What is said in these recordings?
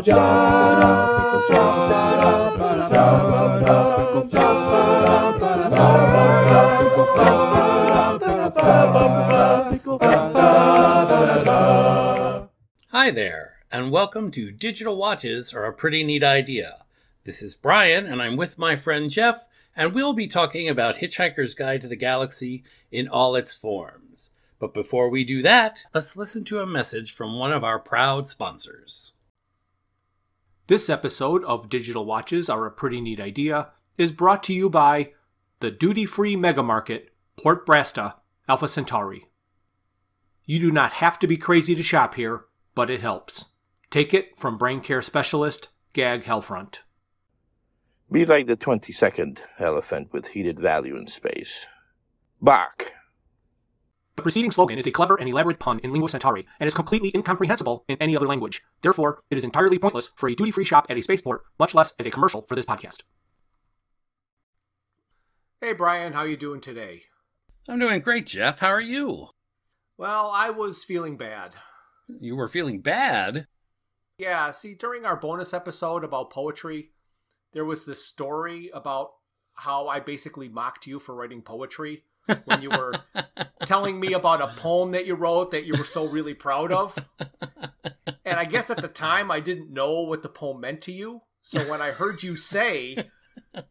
Hi there, and welcome to Digital Watches Are a Pretty Neat Idea. This is Bryan, and I'm with my friend Jeff, and we'll be talking about Hitchhiker's Guide to the Galaxy in all its forms. But before we do that, let's listen to a message from one of our proud sponsors. This episode of Digital Watches Are a Pretty Neat Idea is brought to you by the duty-free megamarket, Port Brasta, Alpha Centauri. You do not have to be crazy to shop here, but it helps. Take it from brain care specialist, Gag Hellfront. Be like the 22nd elephant with heated value in space. Bark. The preceding slogan is a clever and elaborate pun in Lingua Centauri, and is completely incomprehensible in any other language. Therefore, it is entirely pointless for a duty-free shop at a spaceport, much less as a commercial for this podcast. Hey Brian, how you doing today? I'm doing great, Jeff. How are you? Well, I was feeling bad. You were feeling bad? Yeah, see, during our bonus episode about poetry, there was this story about how I basically mocked you for writing poetry when you were telling me about a poem that you wrote that you were so really proud of. And I guess at the time I didn't know what the poem meant to you. So when I heard you say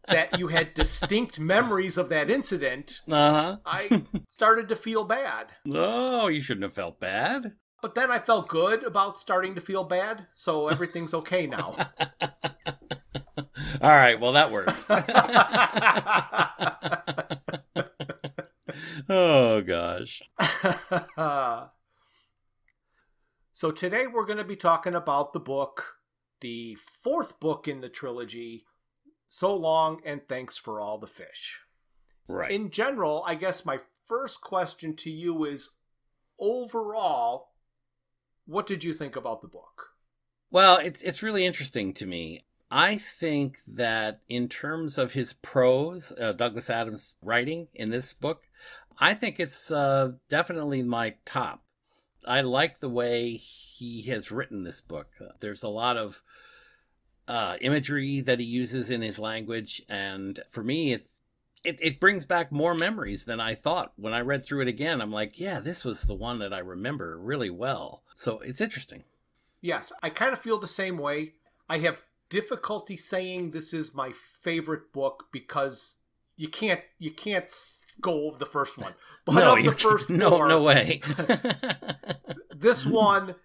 that you had distinct memories of that incident, I started to feel bad. Oh, you shouldn't have felt bad. But then I felt good about starting to feel bad, so everything's okay now. All right, well, that works. Oh, gosh. So today we're going to be talking about the book, the fourth book in the trilogy, So Long and Thanks for All the Fish. Right. In general, I guess my first question to you is, overall, what did you think about the book? Well, it's really interesting to me. I think that in terms of his prose, Douglas Adams' writing in this book, I think it's definitely my top. I like the way he has written this book. There's a lot of imagery that he uses in his language, and for me, it brings back more memories than I thought. When I read through it again, I'm like, yeah, this was the one that I remember really well. So it's interesting. Yes, I kind of feel the same way. I have difficulty saying this is my favorite book because you can't go over the first one. But no, the first no way. This one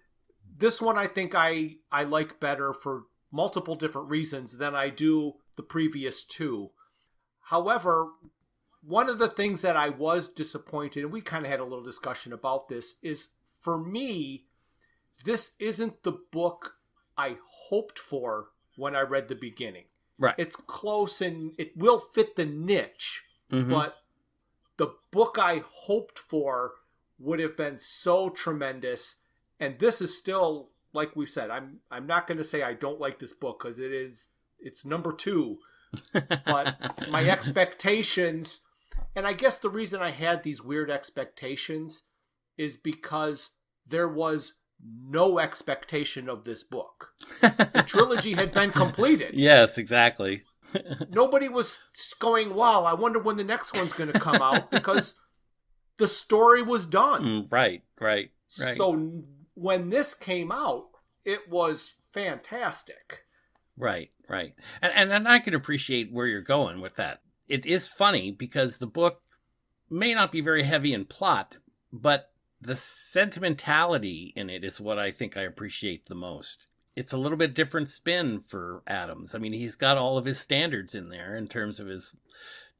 I think I like better for multiple different reasons than I do the previous two. However, one of the things that I was disappointed, and we kind of had a little discussion about this, is for me, this isn't the book I hoped for when I read the beginning. Right. It's close and it will fit the niche, but the book I hoped for would have been so tremendous. And this is still, like we said, I'm not going to say I don't like this book because it's number 2. But my expectations, and I guess the reason I had these weird expectations is because there was no expectation of this book. The trilogy had been completed. Yes, exactly. Nobody was going, wow, I wonder when the next one's going to come out, because the story was done. Right. So when this came out, it was fantastic. Right. And I can appreciate where you're going with that. It is funny because the book may not be very heavy in plot, but the sentimentality in it is what I think I appreciate the most. It's a little bit different spin for Adams. I mean, he's got all of his standards in there in terms of his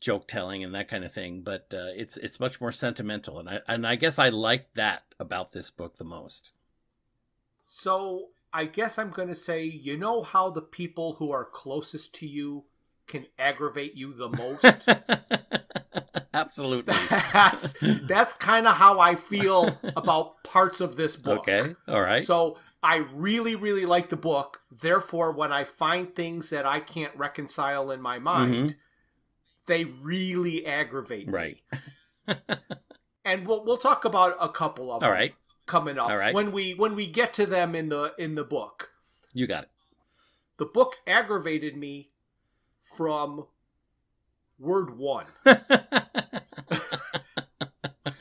joke telling and that kind of thing, but it's much more sentimental, and I guess I like that about this book the most. So I guess I'm going to say, you know how the people who are closest to you can aggravate you the most? Absolutely. That's kind of how I feel about parts of this book. Okay, all right. So I really, really like the book. Therefore, when I find things that I can't reconcile in my mind, they really aggravate me. Right. And we'll talk about a couple of them all right. coming up. All right. When we get to them in the book. You got it. The book aggravated me from word one.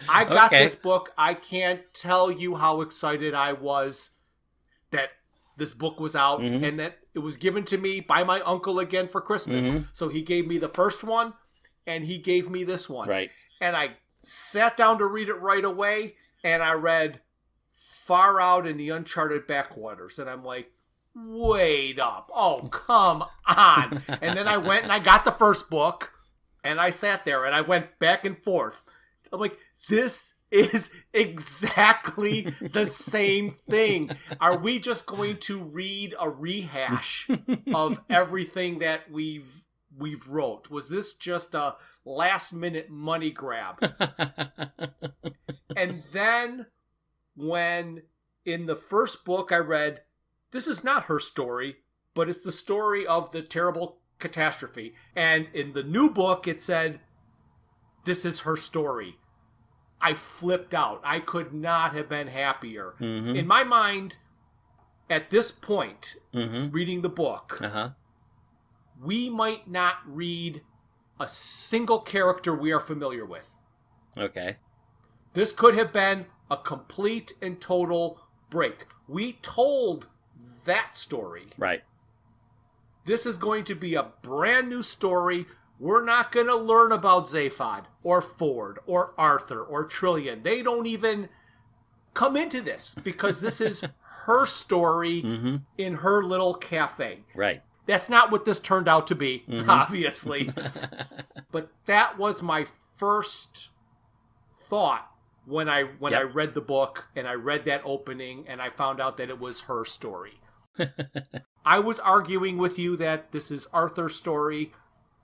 I got this book. I can't tell you how excited I was that this book was out and that it was given to me by my uncle again for Christmas. So he gave me the first one and he gave me this one. Right. And I sat down to read it right away, and I read Far Out in the Uncharted Backwaters. And I'm like, wait up. Oh, come on. And then I went and I got the first book, and I sat there, and I went back and forth. I'm like, this is exactly the same thing. Are we just going to read a rehash of everything that we've wrote? Was this just a last-minute money grab? And then when in the first book I read, this is not her story, but it's the story of the terrible catastrophe. And in the new book it said, this is her story. I flipped out. I could not have been happier. In my mind, at this point, reading the book, we might not read a single character we are familiar with. Okay. This could have been a complete and total break. We told that story. Right. This is going to be a brand new story. We're not going to learn about Zaphod or Ford or Arthur or Trillian. They don't even come into this because this is her story in her little cafe. Right. That's not what this turned out to be, obviously. But that was my first thought when I read the book and I read that opening and I found out that it was her story. I was arguing with you that this is Arthur's story,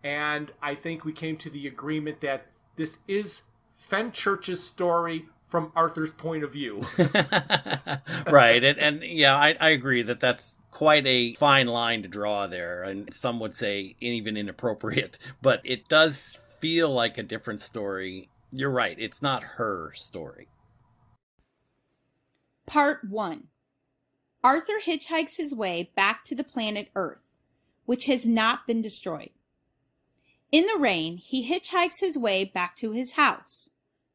and I think we came to the agreement that this is Fenchurch's story from Arthur's point of view. Right. And yeah, I agree that that's quite a fine line to draw there. And some would say even inappropriate, but it does feel like a different story. You're right. It's not her story. Part 1. Arthur hitchhikes his way back to the planet Earth, which has not been destroyed. In the rain, he hitchhikes his way back to his house,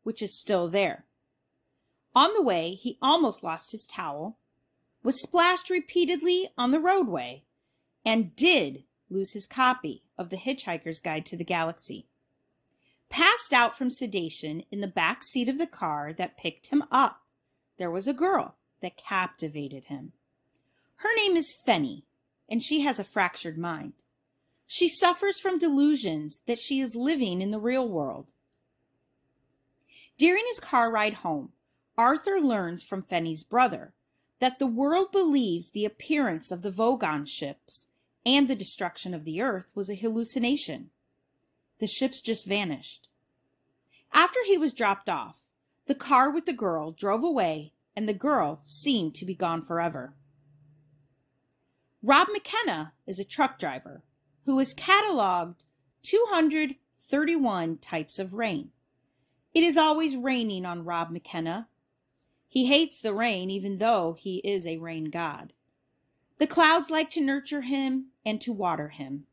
which is still there. On the way, he almost lost his towel, was splashed repeatedly on the roadway, and did lose his copy of The Hitchhiker's Guide to the Galaxy. Passed out from sedation in the back seat of the car that picked him up, there was a girl that captivated him. Her name is Fenny, and she has a fractured mind. She suffers from delusions that she is living in the real world. During his car ride home, Arthur learns from Fenny's brother that the world believes the appearance of the Vogon ships and the destruction of the Earth was a hallucination. The ships just vanished. After he was dropped off, the car with the girl drove away, and the girl seemed to be gone forever. Rob McKenna is a truck driver who has cataloged 231 types of rain. It is always raining on Rob McKenna. He hates the rain even though he is a rain god. The clouds like to nurture him and to water him.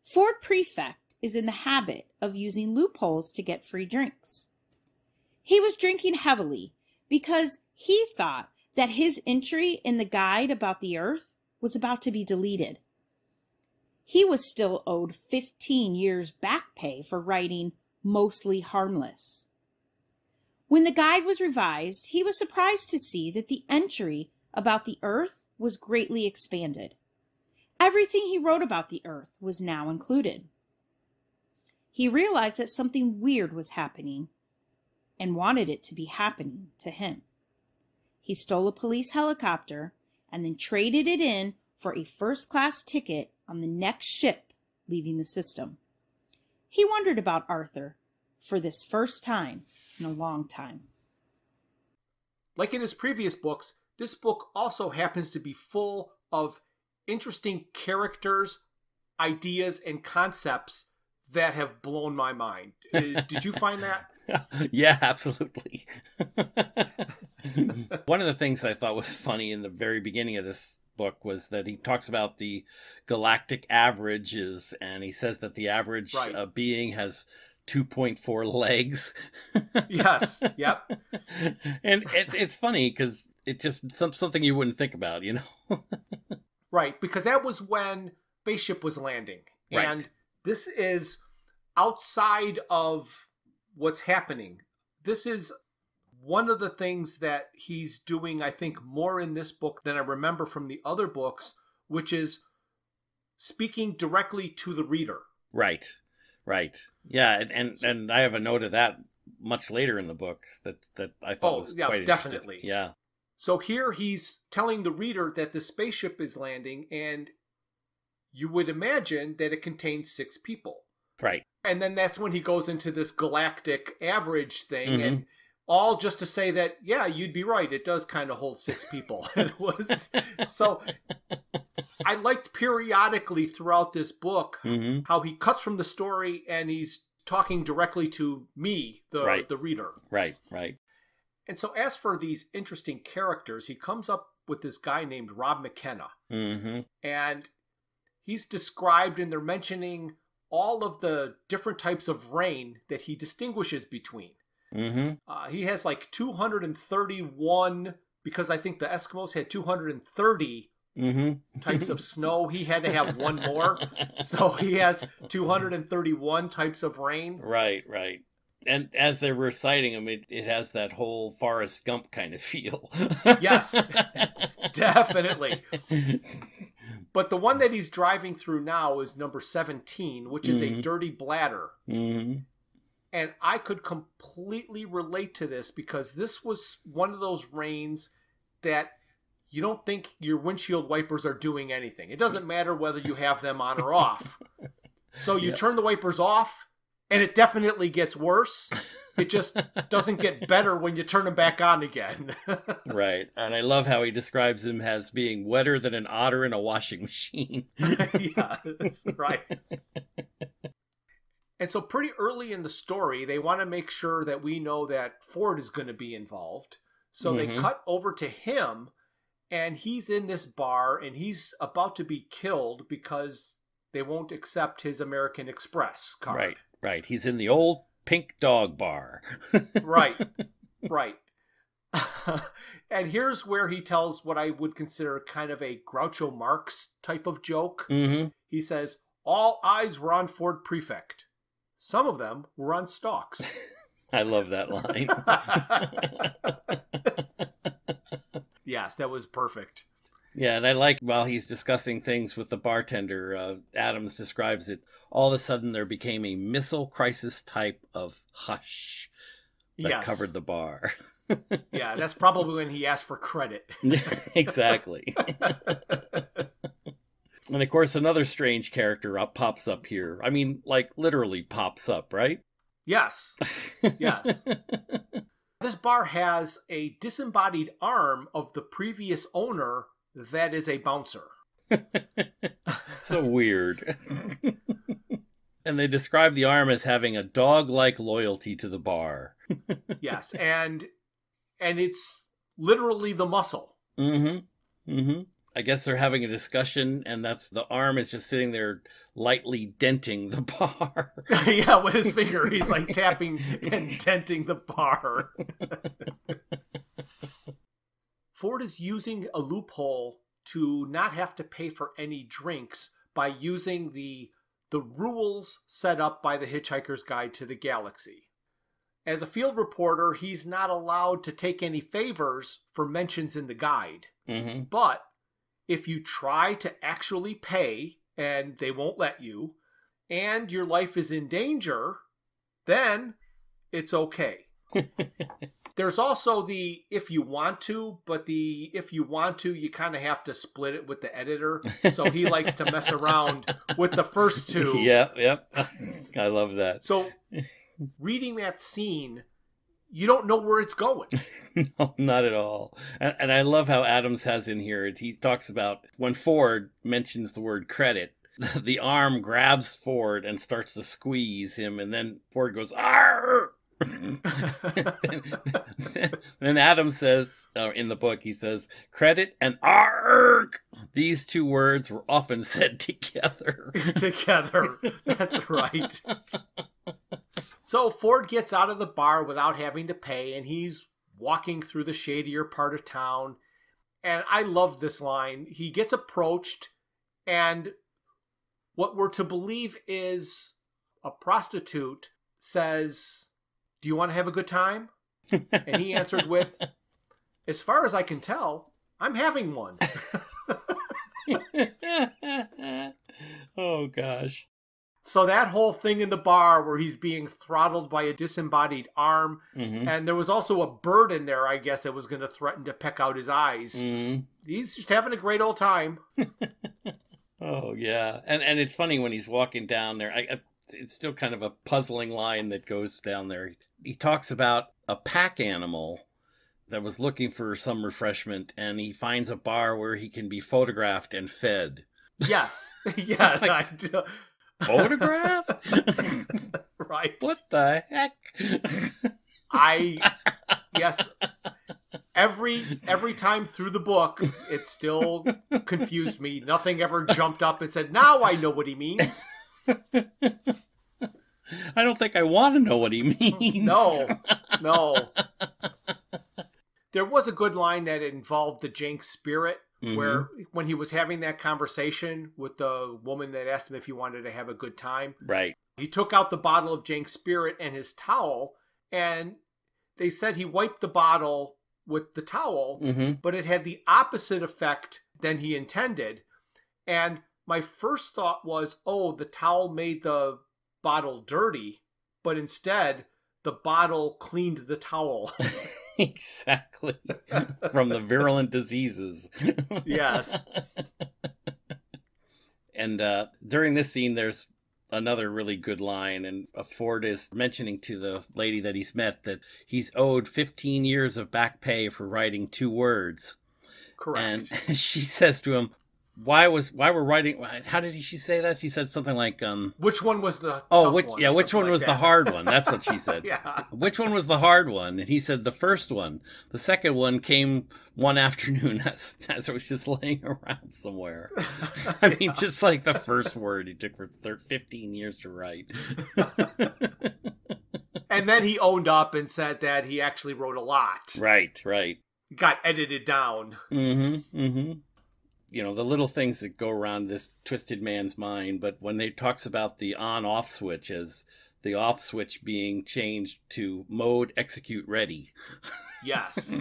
Ford Prefect is in the habit of using loopholes to get free drinks. He was drinking heavily because he thought that his entry in the guide about the Earth was about to be deleted. He was still owed 15 years back pay for writing Mostly Harmless. When the guide was revised, he was surprised to see that the entry about the Earth was greatly expanded. Everything he wrote about the Earth was now included. He realized that something weird was happening and wanted it to be happening to him. He stole a police helicopter and then traded it in for a first-class ticket on the next ship leaving the system. He wondered about Arthur for this first time in a long time. Like in his previous books, this book also happens to be full of interesting characters, ideas, and concepts that have blown my mind. Did you find that? Yeah, absolutely. One of the things I thought was funny in the very beginning of this book was that he talks about the galactic averages, and he says that the average being has 2.4 legs. Yes. Yep. And it's funny because it's just something you wouldn't think about, you know? Right, because that was when spaceship was landing. Right. And this is outside of what's happening. This is one of the things that he's doing, I think, more in this book than I remember from the other books, which is speaking directly to the reader. Right. Right. Yeah, and I have a note of that much later in the book that I thought was quite definitely. interesting. Yeah. So here he's telling the reader that the spaceship is landing, and you would imagine that it contains 6 people. Right. And then that's when he goes into this galactic average thing, and all just to say that, yeah, you'd be right. It does kind of hold 6 people. It was so. I liked periodically throughout this book how he cuts from the story and he's talking directly to me, the reader. Right. Right. And so, as for these interesting characters, he comes up with this guy named Rob McKenna, and he's described, and they're mentioning all of the different types of rain that he distinguishes between. He has like 231, because I think the Eskimos had 230 types of snow. He had to have one more. So he has 231 types of rain. Right, right. And as they're reciting them, it has that whole Forrest Gump kind of feel. Yes, definitely. But the one that he's driving through now is number 17, which is a dirty bladder. And I could completely relate to this because this was one of those rains that you don't think your windshield wipers are doing anything. It doesn't matter whether you have them on or off. So you turn the wipers off, and it definitely gets worse. It just doesn't get better when you turn them back on again. Right. And I love how he describes them as being wetter than an otter in a washing machine. Yeah, that's right. And so pretty early in the story, they want to make sure that we know that Ford is going to be involved. So they cut over to him, and he's in this bar, and he's about to be killed because they won't accept his American Express card. Right, right. He's in the old Pink Dog Bar. Right, right. And here's where he tells what I would consider kind of a Groucho Marx type of joke. He says, all eyes were on Ford Prefect. Some of them were on stalks. I love that line. Yes, that was perfect. Yeah, and I like while he's discussing things with the bartender, Adams describes it, all of a sudden there became a missile crisis type of hush that covered the bar. Yeah, that's probably when he asked for credit. Exactly. And of course, another strange character pops up here. I mean, like literally pops up, right? Yes. Yes. This bar has a disembodied arm of the previous owner that is a bouncer. So weird. And they describe the arm as having a dog-like loyalty to the bar. Yes, and it's literally the muscle. I guess they're having a discussion, and the arm is just sitting there lightly denting the bar. Yeah, with his finger, he's like tapping and denting the bar. Ford is using a loophole to not have to pay for any drinks by using the rules set up by the Hitchhiker's Guide to the Galaxy. As a field reporter, he's not allowed to take any favors for mentions in the guide. But if you try to actually pay, and they won't let you, and your life is in danger, then it's okay. There's also the if you want to, but the if you want to, you kind of have to split it with the editor. So he likes to mess around with the first two. Yep. I love that. So reading that scene, you don't know where it's going. No, not at all. And I love how Adams has in here, he talks about when Ford mentions the word credit, the arm grabs Ford and starts to squeeze him, and then Ford goes, "Arr!" Then Adam says, in the book, he says, credit and arg. These two words were often said together. Together. That's right. So Ford gets out of the bar without having to pay, and he's walking through the shadier part of town. And I love this line. He gets approached, and what we're to believe is a prostitute says, "Do you want to have a good time?" And he answered with, "As far as I can tell, I'm having one." Oh, gosh. So that whole thing in the bar where he's being throttled by a disembodied arm, and there was also a bird in there, I guess, that was going to threaten to peck out his eyes. He's just having a great old time. Oh, yeah. And it's funny when he's walking down there. It's still kind of a puzzling line that goes down there. He talks about a pack animal that was looking for some refreshment, and he finds a bar where he can be photographed and fed. Yes. Yeah. Like, I do. Photograph? Right. What the heck? Yes. Every time through the book, it still confused me. Nothing ever jumped up and said, "Now I know what he means." I don't think I want to know what he means. No. There was a good line that involved the Jenks spirit, where when he was having that conversation with the woman that asked him if he wanted to have a good time, right? He took out the bottle of Jenks spirit and his towel, and they said he wiped the bottle with the towel, but it had the opposite effect than he intended. And my first thought was, oh, the towel made the bottle dirty, but instead the bottle cleaned the towel. Exactly. From the virulent diseases. Yes. And during this scene, there's another really good line, and Ford is mentioning to the lady that he's met that he's owed 15 years of back pay for writing 2 words. Correct. And she says to him, why we're writing, how did she say that? She said something like, which one was the which one was the hard one? That's what she said. Yeah. Which one was the hard one? And he said the first one. The second one came one afternoon as I was just laying around somewhere. I mean, just like the first word he took for 15 years to write. And then he owned up and said that he actually wrote a lot. Right. It got edited down. You know, the little things that go around this twisted man's mind, but when they talks about the on-off switch as the off switch being changed to mode execute ready. Yes.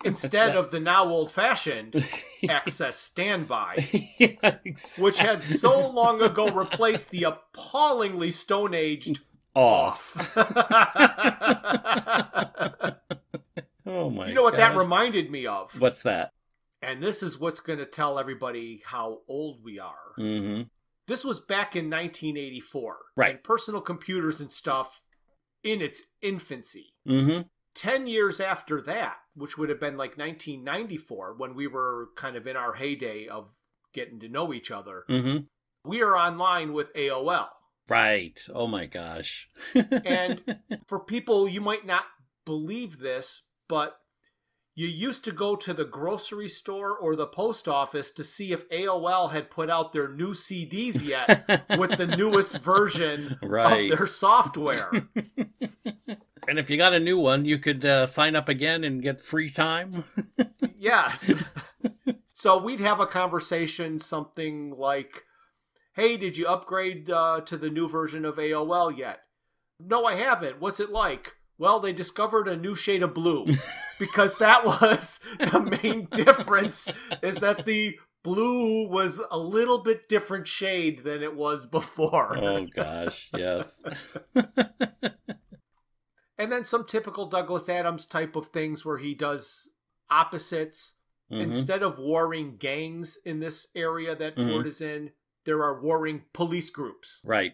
Instead of the now old-fashioned access standby, Yeah, exactly. which had so long ago replaced the appallingly stone-aged off. Oh my! You know what that reminded me of? What's that? And this is what's going to tell everybody how old we are. This was back in 1984. Right. And personal computers and stuff in its infancy. 10 years after that, which would have been like 1994, when we were kind of in our heyday of getting to know each other, we are online with AOL. Right. Oh my gosh. And for people, you might not believe this, but you used to go to the grocery store or the post office to see if AOL had put out their new CDs yet with the newest version of their software. And if you got a new one, you could sign up again and get free time. Yes. So we'd have a conversation, something like, "Hey, did you upgrade to the new version of AOL yet?" "No, I haven't. What's it like?" "Well, they discovered a new shade of blue." Because that was the main difference, is that the blue was a little bit different shade than it was before. Oh, gosh, yes. And then some typical Douglas Adams type of things where he does opposites. Instead of warring gangs in this area that Ford is in, there are warring police groups. Right.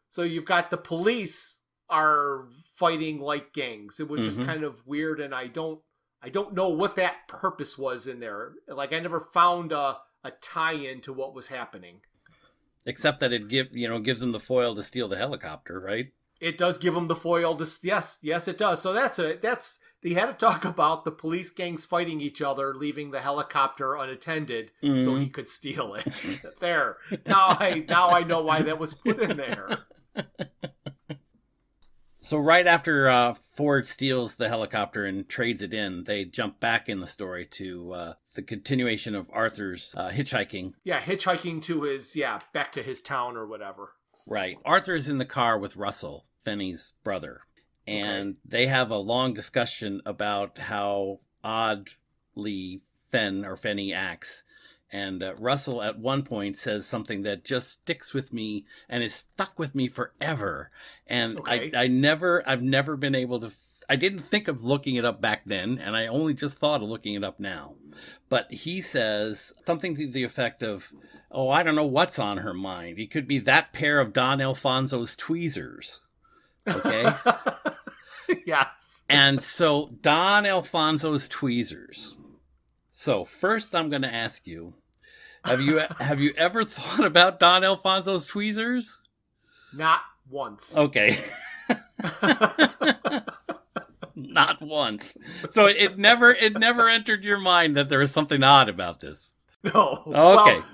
So you've got the police are fighting like gangs. It was just kind of weird, and I don't know what that purpose was in there. Like, I never found a tie-in to what was happening. Except that it gives them the foil to steal the helicopter, right? It does give him the foil. Yes, it does. So they had to talk about the police gangs fighting each other, leaving the helicopter unattended so he could steal it. There. Now I know why that was put in there. So right after Ford steals the helicopter and trades it in, they jump back in the story to the continuation of Arthur's hitchhiking. Yeah, hitchhiking to back to his town or whatever. Right. Arthur's in the car with Russell, Fenny's brother. And they have a long discussion about how oddly Fenny acts. And Russell at one point says something that just sticks with me and is stuck with me forever. And I've never been able to, I didn't think of looking it up back then, and I only just thought of looking it up now. But he says something to the effect of, oh, I don't know what's on her mind. It could be that pair of Don Alfonso's tweezers. Okay? Yes. And so Don Alfonso's tweezers. So first I'm going to ask you, have you ever thought about Don Alfonso's tweezers? Not once. Okay. Not once. So it never entered your mind that there was something odd about this. No. Okay. Well,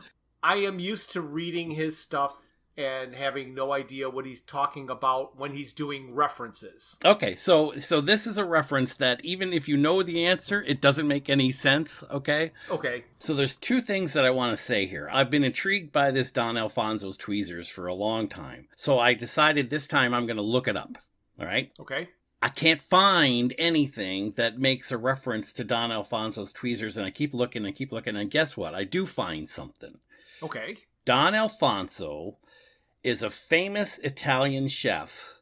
I am used to reading his stuff and having no idea what he's talking about when he's doing references. Okay, so this is a reference that even if you know the answer, it doesn't make any sense, okay? Okay. So there's two things that I want to say here. I've been intrigued by this Don Alfonso's tweezers for a long time. So I decided this time I'm going to look it up, all right? Okay. I can't find anything that makes a reference to Don Alfonso's tweezers, and I keep looking, and guess what? I do find something. Okay. Don Alfonso is a famous Italian chef,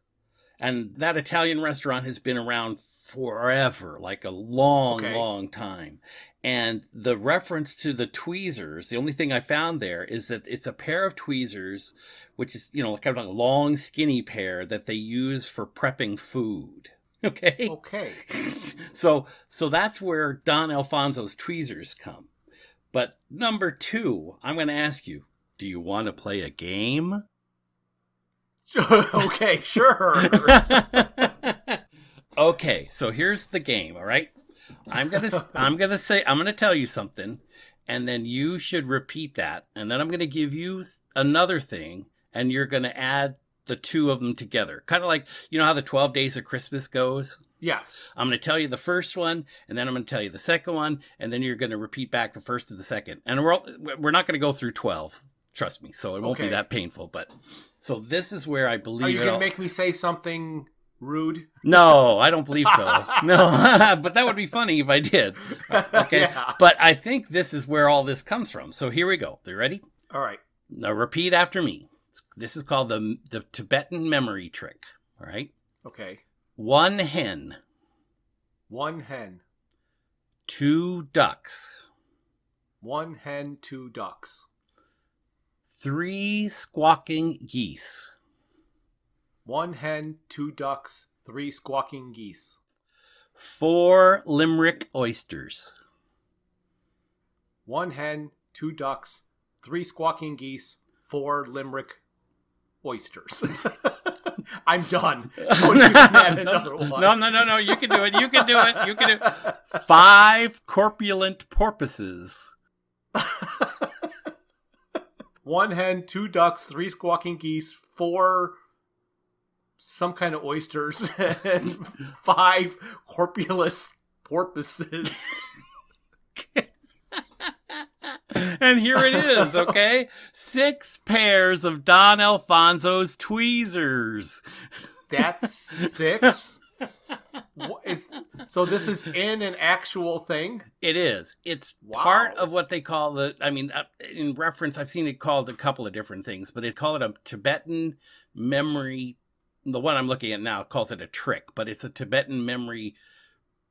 and that Italian restaurant has been around forever, like a long time. And the reference to the tweezers, the only thing I found there is that it's a pair of tweezers, which is, kind of like a long, skinny pair that they use for prepping food. Okay? Okay. So that's where Don Alfonso's tweezers come. But number two, I'm going to ask you, do you want to play a game? Okay, sure. Okay, so here's the game, all right? I'm going to tell you something, and then you should repeat that, and then I'm going to give you another thing, and you're going to add the two of them together. Kind of like, how the 12 Days of Christmas goes? Yes. I'm going to tell you the first one, and then I'm going to tell you the second one, and then you're going to repeat back the first to the second. And we're not going to go through 12. Trust me, so it won't be that painful. But so this is where I believe. Are you going to make me say something rude? No, I don't believe so. No, but that would be funny if I did. Okay, yeah. But I think this is where all this comes from. So here we go. Are you ready? All right. Now repeat after me. This is called the Tibetan memory trick. All right. Okay. 1 hen. 1 hen. 2 ducks. 1 hen, 2 ducks. 3 squawking geese. 1 hen, 2 ducks, 3 squawking geese. 4 Limerick oysters. 1 hen, 2 ducks, 3 squawking geese, 4 Limerick oysters. I'm done. So you can add another one. No. You can do it. 5 corpulent porpoises. 1 hen, 2 ducks, 3 squawking geese, 4 some kind of oysters, and 5 corpulent porpoises. And here it is, okay? 6 pairs of Don Alfonso's tweezers. That's 6? So this is in an actual thing? It is. It's part of what they call in reference, I've seen it called a couple of different things, but they call it a Tibetan memory. The one I'm looking at now calls it a trick, but it's a Tibetan memory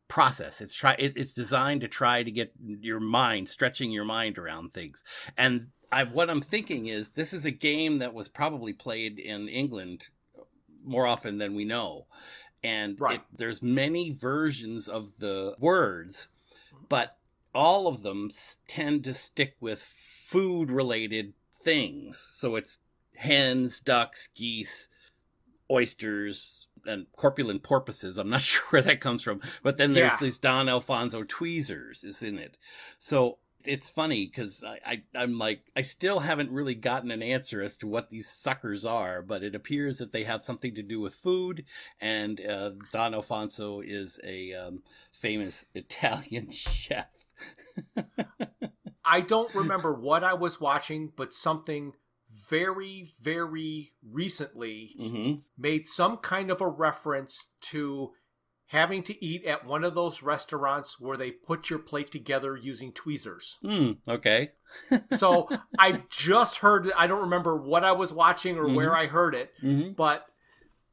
process. It's designed to try to get your mind, stretching your mind around things. And what I'm thinking is this is a game that was probably played in England more often than we know. And there's many versions of the words, but all of them tend to stick with food-related things. So it's hens, ducks, geese, oysters and corpulent porpoises. I'm not sure where that comes from. But then there's these Don Alfonso tweezers is in it. So it's funny because I'm like, I still haven't really gotten an answer as to what these suckers are, but it appears that they have something to do with food. And Don Alfonso is a famous Italian chef. I don't remember what I was watching, but something very, very recently made some kind of a reference to having to eat at one of those restaurants where they put your plate together using tweezers. Okay. So I've just heard, I don't remember what I was watching or where I heard it, but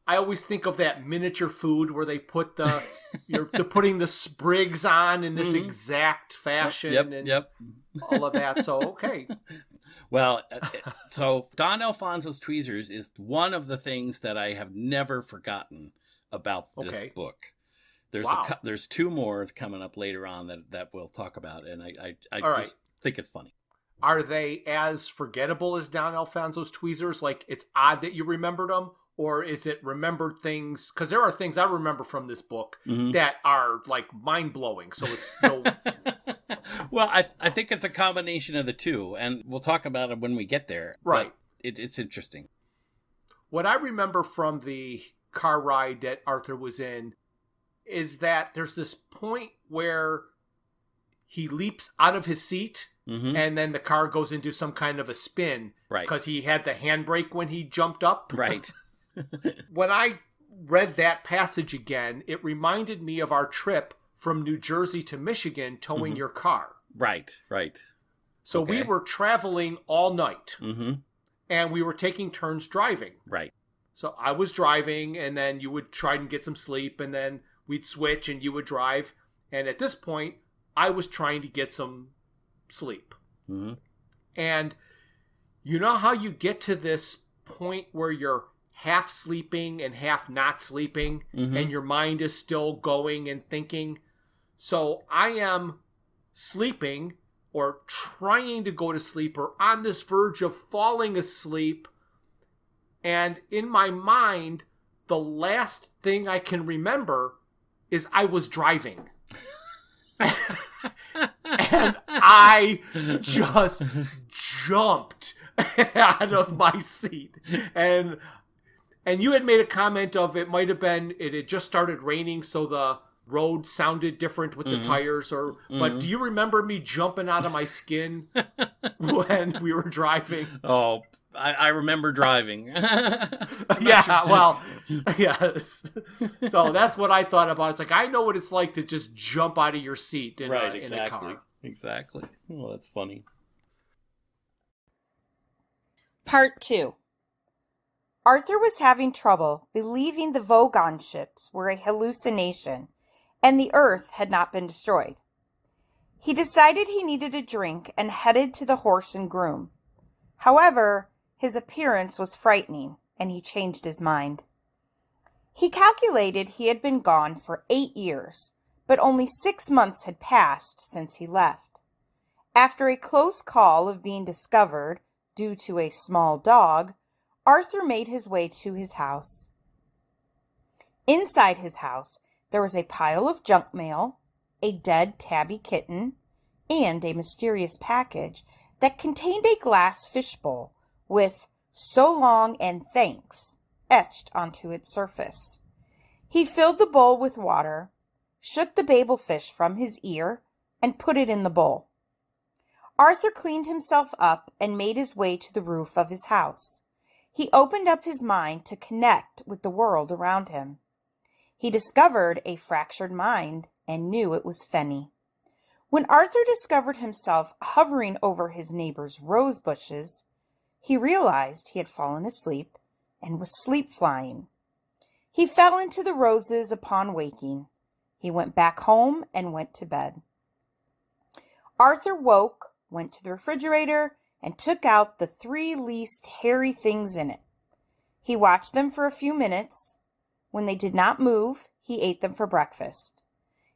I always think of that miniature food where they put the, they're putting the sprigs on in this exact fashion and all of that. So, okay. Well, so Don Alfonso's tweezers is one of the things that I have never forgotten about this book. There's two more coming up later on that we'll talk about, and I just think it's funny. Are they as forgettable as Don Alfonso's tweezers? Like, it's odd that you remembered them, or is it remembered things? Because there are things I remember from this book that are like mind blowing. So it's no. Well, I think it's a combination of the two, and we'll talk about it when we get there. Right, it's interesting. What I remember from the car ride that Arthur was in is that there's this point where he leaps out of his seat and then the car goes into some kind of a spin. Right. Because he had the handbrake when he jumped up. Right. When I read that passage again, it reminded me of our trip from New Jersey to Michigan towing your car. Right. So we were traveling all night and we were taking turns driving. Right. So I was driving, and then you would try and get some sleep, and then we'd switch and you would drive. And at this point, I was trying to get some sleep. And you know how you get to this point where you're half sleeping and half not sleeping, and your mind is still going and thinking? So I am sleeping or trying to go to sleep or on this verge of falling asleep. And in my mind, the last thing I can remember is I was driving. And I just jumped out of my seat. And you had made a comment of it had just started raining, so the road sounded different with the tires. But do you remember me jumping out of my skin when we were driving? Oh, I remember driving. Yes. So that's what I thought about. It's like, I know what it's like to just jump out of your seat in a car. Exactly. Well, that's funny. Part 2. Arthur was having trouble believing the Vogon ships were a hallucination and the Earth had not been destroyed. He decided he needed a drink and headed to the Horse and Groom. However, his appearance was frightening, and he changed his mind. He calculated he had been gone for 8 years, but only 6 months had passed since he left. After a close call of being discovered due to a small dog, Arthur made his way to his house. Inside his house, there was a pile of junk mail, a dead tabby kitten, and a mysterious package that contained a glass fishbowl with "So long and thanks" etched onto its surface. He filled the bowl with water, shook the babelfish from his ear, and put it in the bowl. Arthur cleaned himself up and made his way to the roof of his house. He opened up his mind to connect with the world around him. He discovered a fractured mind and knew it was Fenny. When Arthur discovered himself hovering over his neighbor's rose bushes, he realized he had fallen asleep and was sleep flying. He fell into the roses upon waking. He went back home and went to bed. Arthur woke, went to the refrigerator, and took out the 3 least hairy things in it. He watched them for a few minutes. When they did not move, he ate them for breakfast.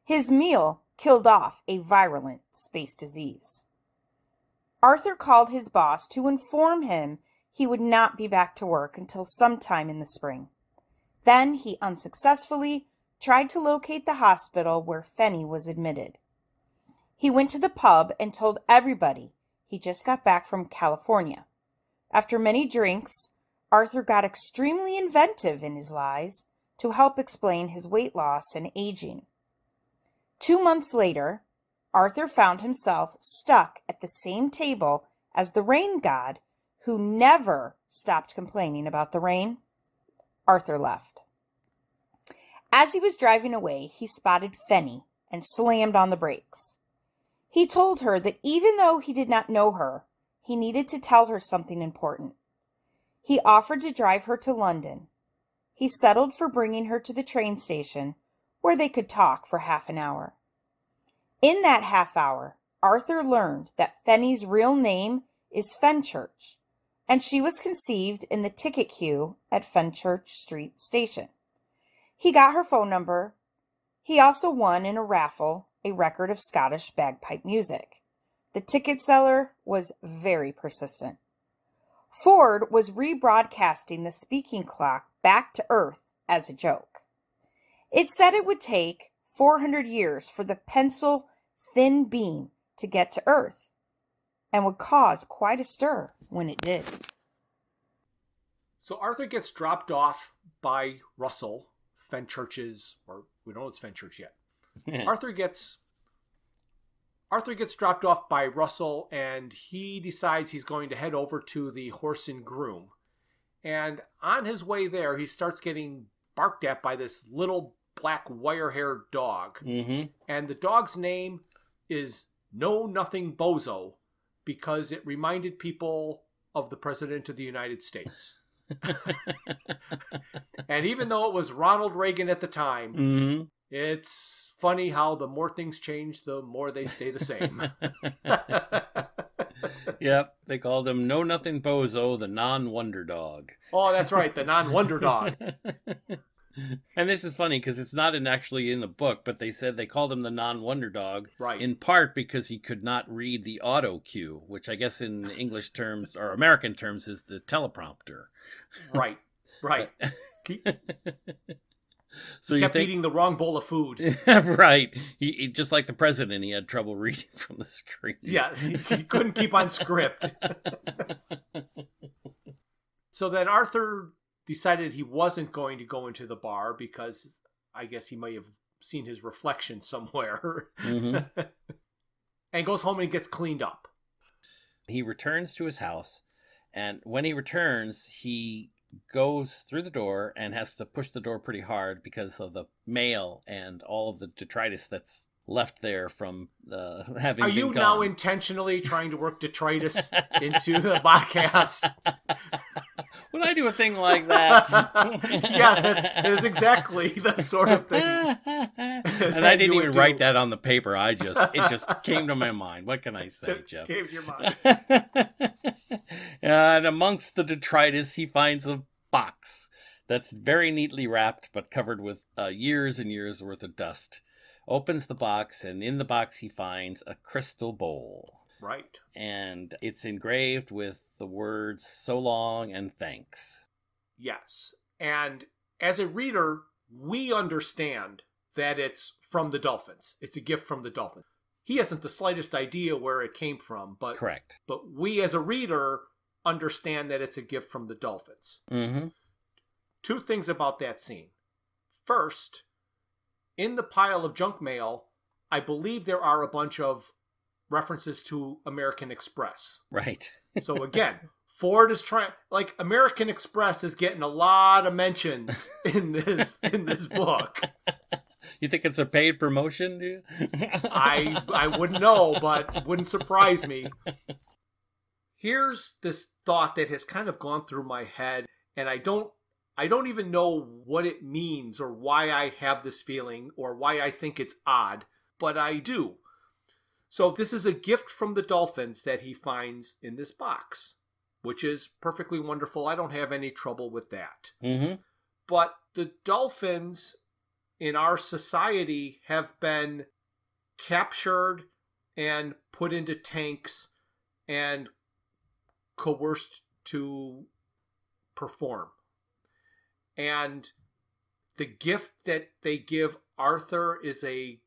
His meal killed off a virulent space disease. Arthur called his boss to inform him he would not be back to work until sometime in the spring. Then he unsuccessfully tried to locate the hospital where Fenny was admitted. He went to the pub and told everybody he just got back from California. After many drinks, Arthur got extremely inventive in his lies to help explain his weight loss and aging. 2 months later, Arthur found himself stuck at the same table as the rain god, who never stopped complaining about the rain. Arthur left. As he was driving away, he spotted Fenny and slammed on the brakes. He told her that even though he did not know her, he needed to tell her something important. He offered to drive her to London. He settled for bringing her to the train station, where they could talk for half an hour. In that half hour, Arthur learned that Fenny's real name is Fenchurch, and she was conceived in the ticket queue at Fenchurch Street Station. He got her phone number. He also won in a raffle a record of Scottish bagpipe music. The ticket seller was very persistent. Ford was rebroadcasting the speaking clock back to Earth as a joke. It said it would take 400 years for the pencil-thin beam to get to Earth, and would cause quite a stir when it did. So Arthur gets dropped off by Russell, Fenchurch's, or we don't know it's Fenchurch yet. Arthur gets dropped off by Russell, and he decides he's going to head over to the Horse and Groom. And on his way there, he starts getting barked at by this little black wire-haired dog. Mm-hmm. And the dog's name is Know Nothing Bozo, because it reminded people of the President of the United States. And even though it was Ronald Reagan at the time, Mm-hmm. it's funny how the more things change, the more they stay the same. Yep, they called him Know Nothing Bozo, the non-wonder dog. Oh, that's right, the non-wonder dog. And this is funny because it's not actually in the book, but they said they called him the non-wonder dog, Right. in part because he could not read the auto cue, which I guess in English terms or American terms is the teleprompter. Right. So Kept eating the wrong bowl of food. Right. He just like the president, he had trouble reading from the screen. Yeah, he couldn't keep on script. So then Arthur decided he wasn't going to go into the bar because I guess he may have seen his reflection somewhere. Mm-hmm. And goes home and gets cleaned up. He returns to his house, and when he returns, he goes through the door and has to push the door pretty hard because of the mail and all of the detritus that's left there from having Are been you gone. now intentionally trying to work detritus into the podcast? Would I do a thing like that? Yes, that is exactly the sort of thing. And I didn't even write that on the paper. It just came to my mind. What can I say, Just Jeff? came to your mind. And amongst the detritus, he finds a box that's very neatly wrapped, but covered with years and years worth of dust. Opens the box, and in the box he finds a crystal bowl. Right. And it's engraved with the words "so long" and "thanks." Yes. And as a reader, we understand that it's from the Dolphins. It's a gift from the Dolphins. He hasn't the slightest idea where it came from, but Correct. But we as a reader understand that it's a gift from the Dolphins. Mm-hmm. Two things about that scene. First, in the pile of junk mail, I believe there are a bunch of references to American Express. Right. So again, Ford is trying, like, American Express is getting a lot of mentions in this book. You think it's a paid promotion, do you? I wouldn't know, but it wouldn't surprise me. Here's this thought that has kind of gone through my head, and I don't even know what it means or why I have this feeling or why I think it's odd, but I do. So this is a gift from the Dolphins that he finds in this box, which is perfectly wonderful. I don't have any trouble with that. Mm-hmm. But the Dolphins in our society have been captured and put into tanks and coerced to perform. And the gift that they give Arthur is a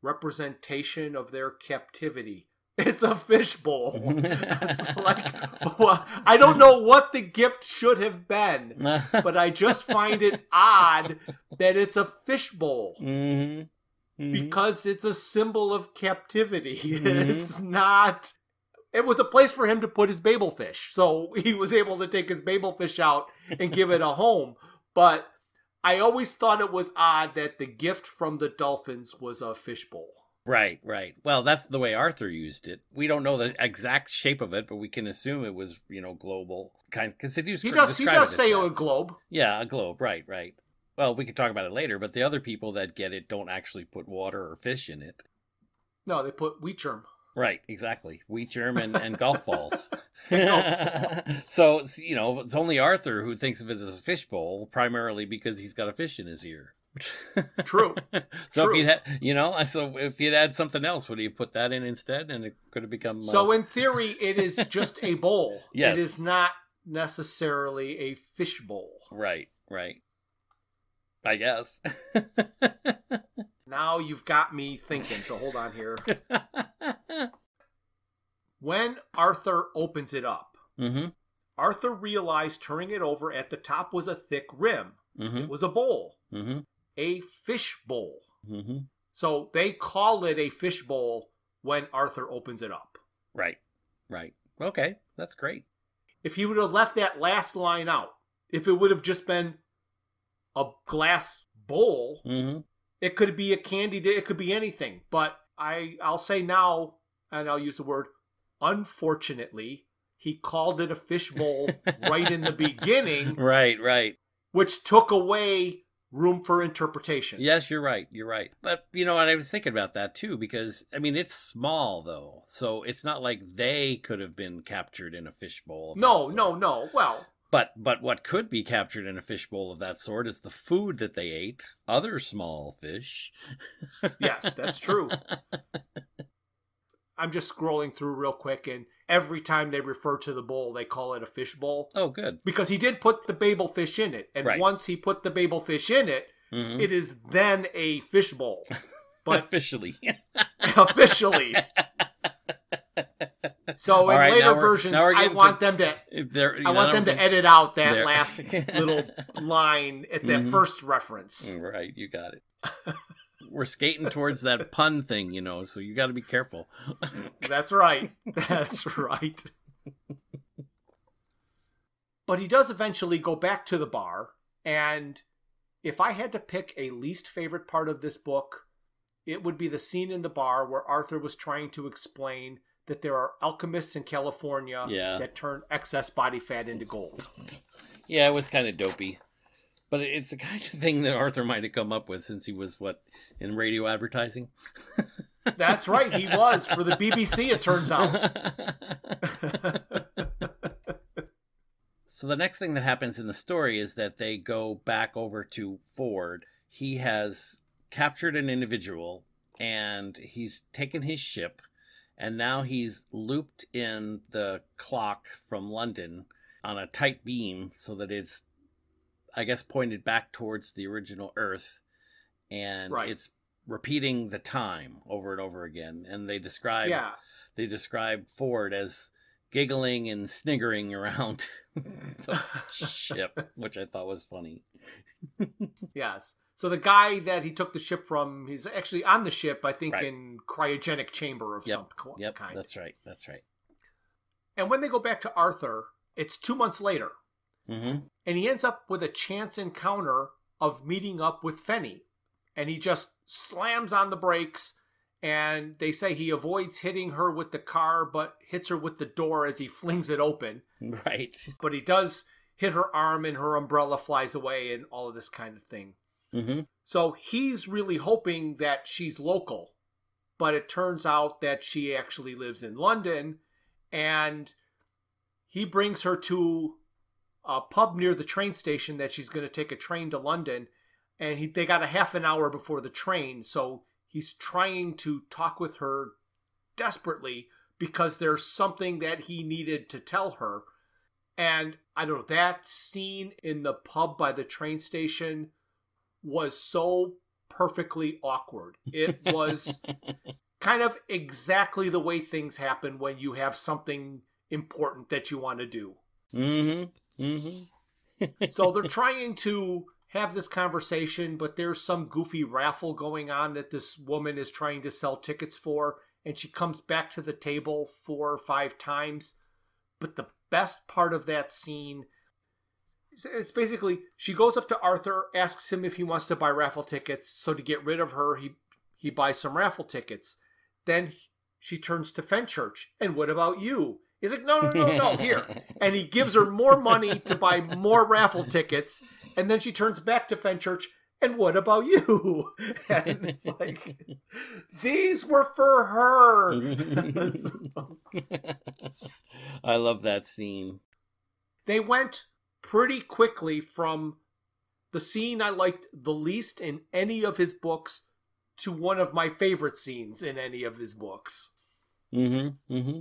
representation of their captivity. It's a fishbowl. It's like, well, I don't know what the gift should have been, but I just find it odd that it's a fishbowl. Mm-hmm. Mm-hmm. Because it's a symbol of captivity. Mm-hmm. It's not... It was a place for him to put his Babel fish. So he was able to take his Babel fish out and give it a home. But I always thought it was odd that the gift from the dolphins was a fishbowl. Right, right. Well, that's the way Arthur used it. We don't know the exact shape of it, but we can assume it was, global. Because he does say a globe. Yeah, a globe. Right, right. Well, we can talk about it later, but the other people that get it don't actually put water or fish in it. No, they put wheat germ. Right, exactly. Wheat germ and golf balls. So, it's only Arthur who thinks of it as a fishbowl, primarily because he's got a fish in his ear. True. So True. If you'd had something else, would you put that in instead? And it could have become... So in theory, it is just a bowl. Yes. It is not necessarily a fish bowl. Right, right. I guess. Now you've got me thinking, so hold on here. When Arthur opens it up, mm-hmm. Arthur realized turning it over at the top was a thick rim. Mm-hmm. It was a bowl. Mm-hmm. A fish bowl. Mm-hmm. So they call it a fish bowl when Arthur opens it up. Right, right. Okay, that's great. If he would have left that last line out, if it would have just been a glass bowl, mm-hmm. It could be a candy, it could be anything. But I'll say now, and I'll use the word, unfortunately, he called it a fish bowl right in the beginning. Right, right. Which took away room for interpretation. Yes, you're right. You're right. But, and I was thinking about that, too, because, it's small, though. So it's not like they could have been captured in a fishbowl. No. Well... But what could be captured in a fishbowl of that sort is the food that they ate, other small fish. Yes, that's true. I'm just scrolling through real quick, and every time they refer to the bowl, they call it a fish bowl. Oh, good. Because he did put the Babel fish in it, and once he put the Babel fish in it, mm-hmm. It is then a fish bowl. But officially. Officially. So in later versions, I want them to edit out that last little line at that mm-hmm. first reference. Right, you got it. We're skating towards that pun thing, so you got to be careful. That's right. That's right. But he does eventually go back to the bar, and if I had to pick a least favorite part of this book, it would be the scene in the bar where Arthur was trying to explain that there are alchemists in California that turn excess body fat into gold. Yeah, it was kind of dopey. But it's the kind of thing that Arthur might have come up with since he was, in radio advertising? That's right, he was. For the BBC, it turns out. So the next thing that happens in the story is that they go back over to Ford. He has captured an individual, and he's taken his ship. And now he's looped in the clock from London on a tight beam so that it's, I guess, pointed back towards the original Earth. And it's repeating the time over and over again. And they describe Ford as giggling and sniggering around the ship, which I thought was funny. Yes. So the guy that he took the ship from, he's actually on the ship, I think, in cryogenic chamber of some kind. Yep, that's right. That's right. And when they go back to Arthur, it's 2 months later. Mm-hmm. And he ends up with a chance encounter of meeting up with Fenny. And he just slams on the brakes, and they say he avoids hitting her with the car, but hits her with the door as he flings it open. Right. But he does hit her arm, and her umbrella flies away, and all of this kind of thing. Mm-hmm. So he's really hoping that she's local, but it turns out that she actually lives in London, and he brings her to a pub near the train station that she's going to take a train to London, and they got a half an hour before the train, so he's trying to talk with her desperately because there's something that he needed to tell her. And I don't know, that scene in the pub by the train station was so perfectly awkward. It was kind of exactly the way things happen when you have something important that you want to do. Mm-hmm. Mm-hmm. So they're trying to have this conversation, but there's some goofy raffle going on that this woman is trying to sell tickets for, and she comes back to the table 4 or 5 times. But the best part of that scene, it's basically, she goes up to Arthur, asks him if he wants to buy raffle tickets. So to get rid of her, he buys some raffle tickets. Then she turns to Fenchurch, and what about you? He's like, no, here. And he gives her more money to buy more raffle tickets. And then she turns back to Fenchurch, and what about you? And it's like, these were for her. I love that scene. They went pretty quickly from the scene I liked the least in any of his books to one of my favorite scenes in any of his books. Mm-hmm. Mm-hmm.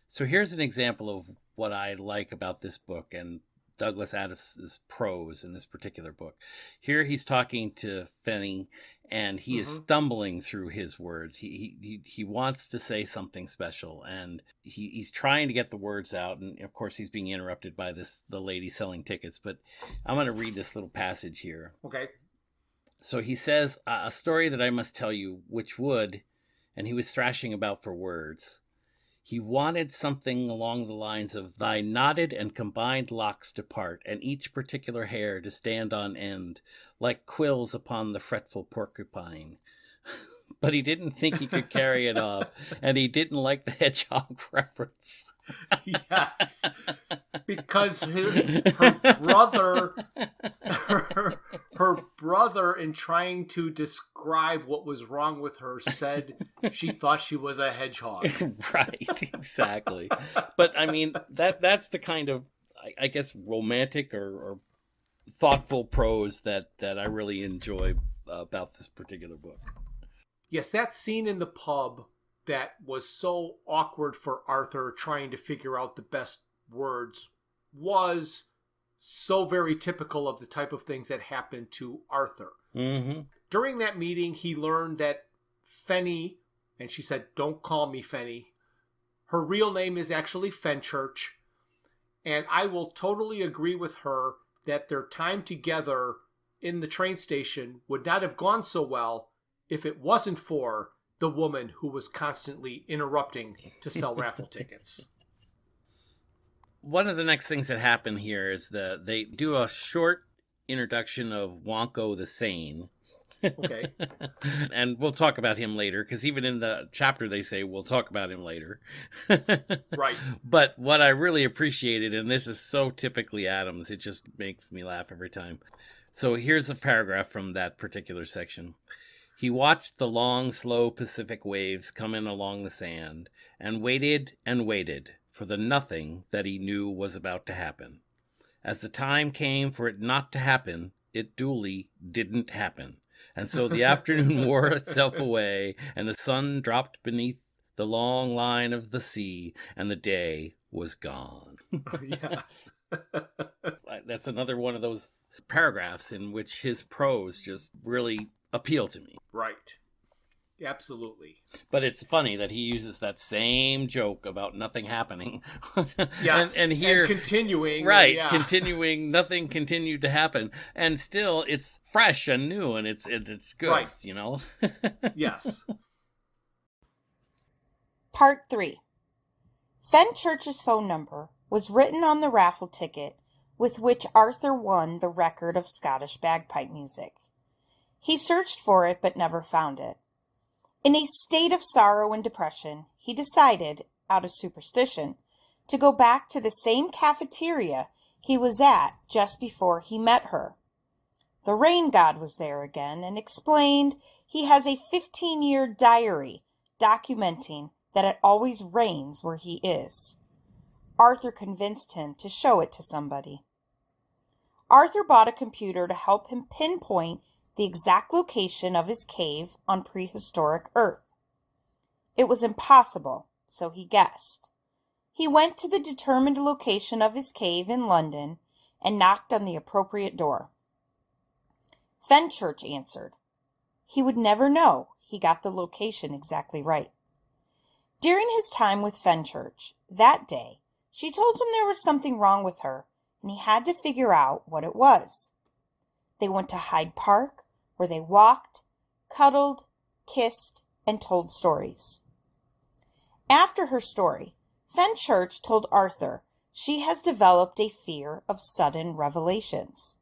So here's an example of what I like about this book and Douglas Adams' prose in this particular book. Here he's talking to Fenny, and he is stumbling through his words. He wants to say something special, and he's trying to get the words out. And of course, he's being interrupted by the lady selling tickets. But I'm going to read this little passage here. Okay. So he says, a story that I must tell you, which would, and he was thrashing about for words. He wanted something along the lines of, thy knotted and combined locks to part, and each particular hair to stand on end, like quills upon the fretful porcupine. But he didn't think he could carry it off, and he didn't like the hedgehog reference. Yes, because her brother, in trying to describe what was wrong with her, said she thought she was a hedgehog. Right, exactly. But I mean, that's the kind of, I guess, romantic or thoughtful prose that I really enjoy about this particular book. Yes, that scene in the pub that was so awkward for Arthur trying to figure out the best words was so very typical of the type of things that happened to Arthur. Mm-hmm. During that meeting, he learned that Fenny, and she said, don't call me Fenny, her real name is actually Fenchurch, and I will totally agree with her that their time together in the train station would not have gone so well if it wasn't for the woman who was constantly interrupting to sell raffle tickets. One of the next things that happen here is they do a short introduction of Wonko the Sane. Okay. And we'll talk about him later, because even in the chapter they say we'll talk about him later. Right. But what I really appreciated, and this is so typically Adams, it just makes me laugh every time. So here's a paragraph from that particular section. He watched the long, slow Pacific waves come in along the sand, and waited for the nothing that he knew was about to happen. As the time came for it not to happen, it duly didn't happen. And so the afternoon wore itself away, and the sun dropped beneath the long line of the sea, and the day was gone. Yes. That's another one of those paragraphs in which his prose just really appeal to me. Right. Absolutely. But it's funny that he uses that same joke about nothing happening. Yes. and here, and continuing. Right. Yeah. Continuing, nothing continued to happen. And still, it's fresh and new, and it's good, right. You know? Yes. Part 3. Fenchurch's phone number was written on the raffle ticket with which Arthur won the record of Scottish bagpipe music. He searched for it but never found it. In a state of sorrow and depression, he decided, out of superstition, to go back to the same cafeteria he was at just before he met her. The rain god was there again and explained he has a 15-year diary documenting that it always rains where he is. Arthur convinced him to show it to somebody. Arthur bought a computer to help him pinpoint the exact location of his cave on prehistoric Earth. It was impossible, so he guessed. He went to the determined location of his cave in London and knocked on the appropriate door. Fenchurch answered. He would never know he got the location exactly right. During his time with Fenchurch that day, she told him there was something wrong with her, and he had to figure out what it was. They went to Hyde Park, where they walked, cuddled, kissed, and told stories. After her story, Fenchurch told Arthur she has developed a fear of sudden revelations.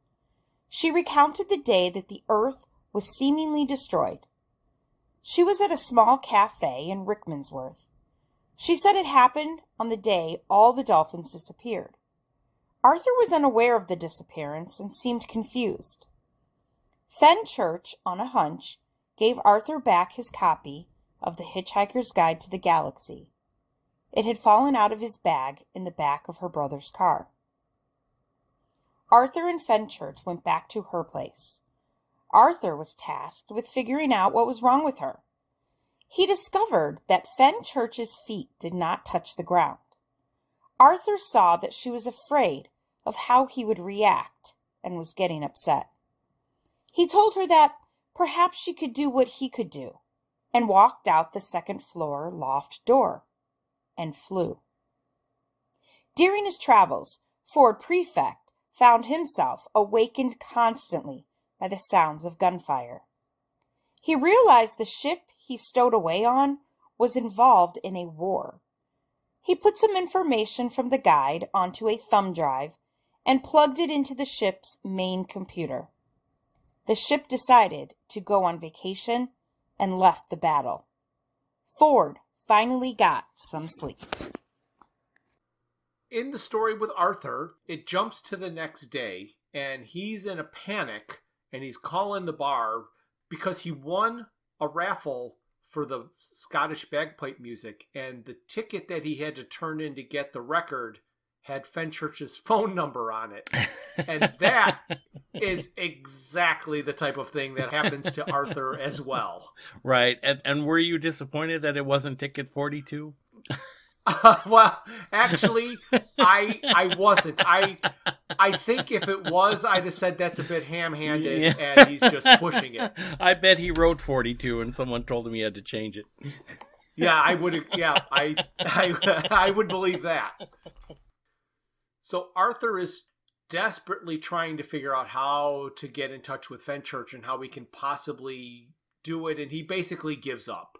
She recounted the day that the earth was seemingly destroyed. She was at a small cafe in Rickmansworth. She said it happened on the day all the dolphins disappeared. Arthur was unaware of the disappearance and seemed confused. Fenchurch, on a hunch, gave Arthur back his copy of The Hitchhiker's Guide to the Galaxy. It had fallen out of his bag in the back of her brother's car. Arthur and Fenchurch went back to her place. Arthur was tasked with figuring out what was wrong with her. He discovered that Fenchurch's feet did not touch the ground. Arthur saw that she was afraid of how he would react and was getting upset. He told her that perhaps she could do what he could do, and walked out the second-floor loft door and flew. During his travels, Ford Prefect found himself awakened constantly by the sounds of gunfire. He realized the ship he stowed away on was involved in a war. He put some information from the guide onto a thumb drive and plugged it into the ship's main computer. The ship decided to go on vacation and left the battle. Ford finally got some sleep. In the story with Arthur, it jumps to the next day, and he's in a panic, and he's calling the bar because he won a raffle for the Scottish bagpipe music, and the ticket that he had to turn in to get the record had Fenchurch's phone number on it. And that is exactly the type of thing that happens to Arthur as well. Right. And were you disappointed that it wasn't ticket 42? Well, actually, I wasn't. I think if it was, I'd have said that's a bit ham-handed, and he's just pushing it. I bet he wrote 42 and someone told him he had to change it. Yeah, I would. Yeah, I would believe that. So Arthur is desperately trying to figure out how to get in touch with Fenchurch and how we can possibly do it, and he basically gives up.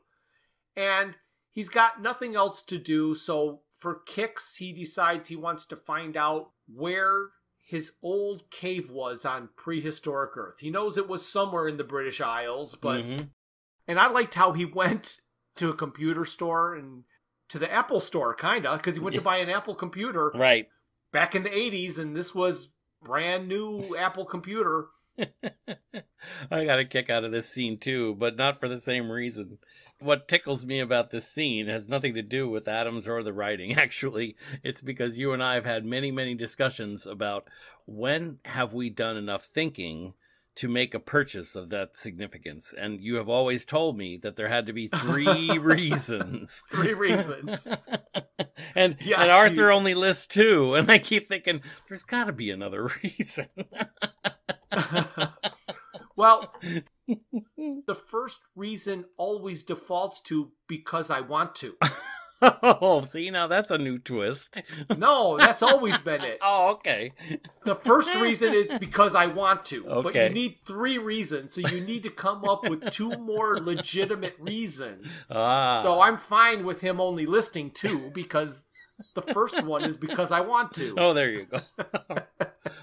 And he's got nothing else to do, so for kicks, he decides he wants to find out where his old cave was on prehistoric Earth. He knows it was somewhere in the British Isles, but... Mm-hmm. And I liked how he went to a computer store and to the Apple store, kind of, because he went to buy an Apple computer. Right. Back in the 80s, and this was brand new Apple computer. I got a kick out of this scene too, but not for the same reason. What tickles me about this scene has nothing to do with Adams or the writing, actually. It's because you and I have had many, many discussions about when have we done enough thinking to make a purchase of that significance. And you have always told me that there had to be 3 reasons. 3 reasons. And Arthur only lists 2. And I keep thinking, there's got to be another reason. Well, the first reason always defaults to because I want to. Oh, see, now that's a new twist. No, that's always been it. Oh, okay. The first reason is because I want to. Okay. But you need 3 reasons, so you need to come up with 2 more legitimate reasons. So I'm fine with him only listing 2 because the first one is because I want to. Oh, there you go.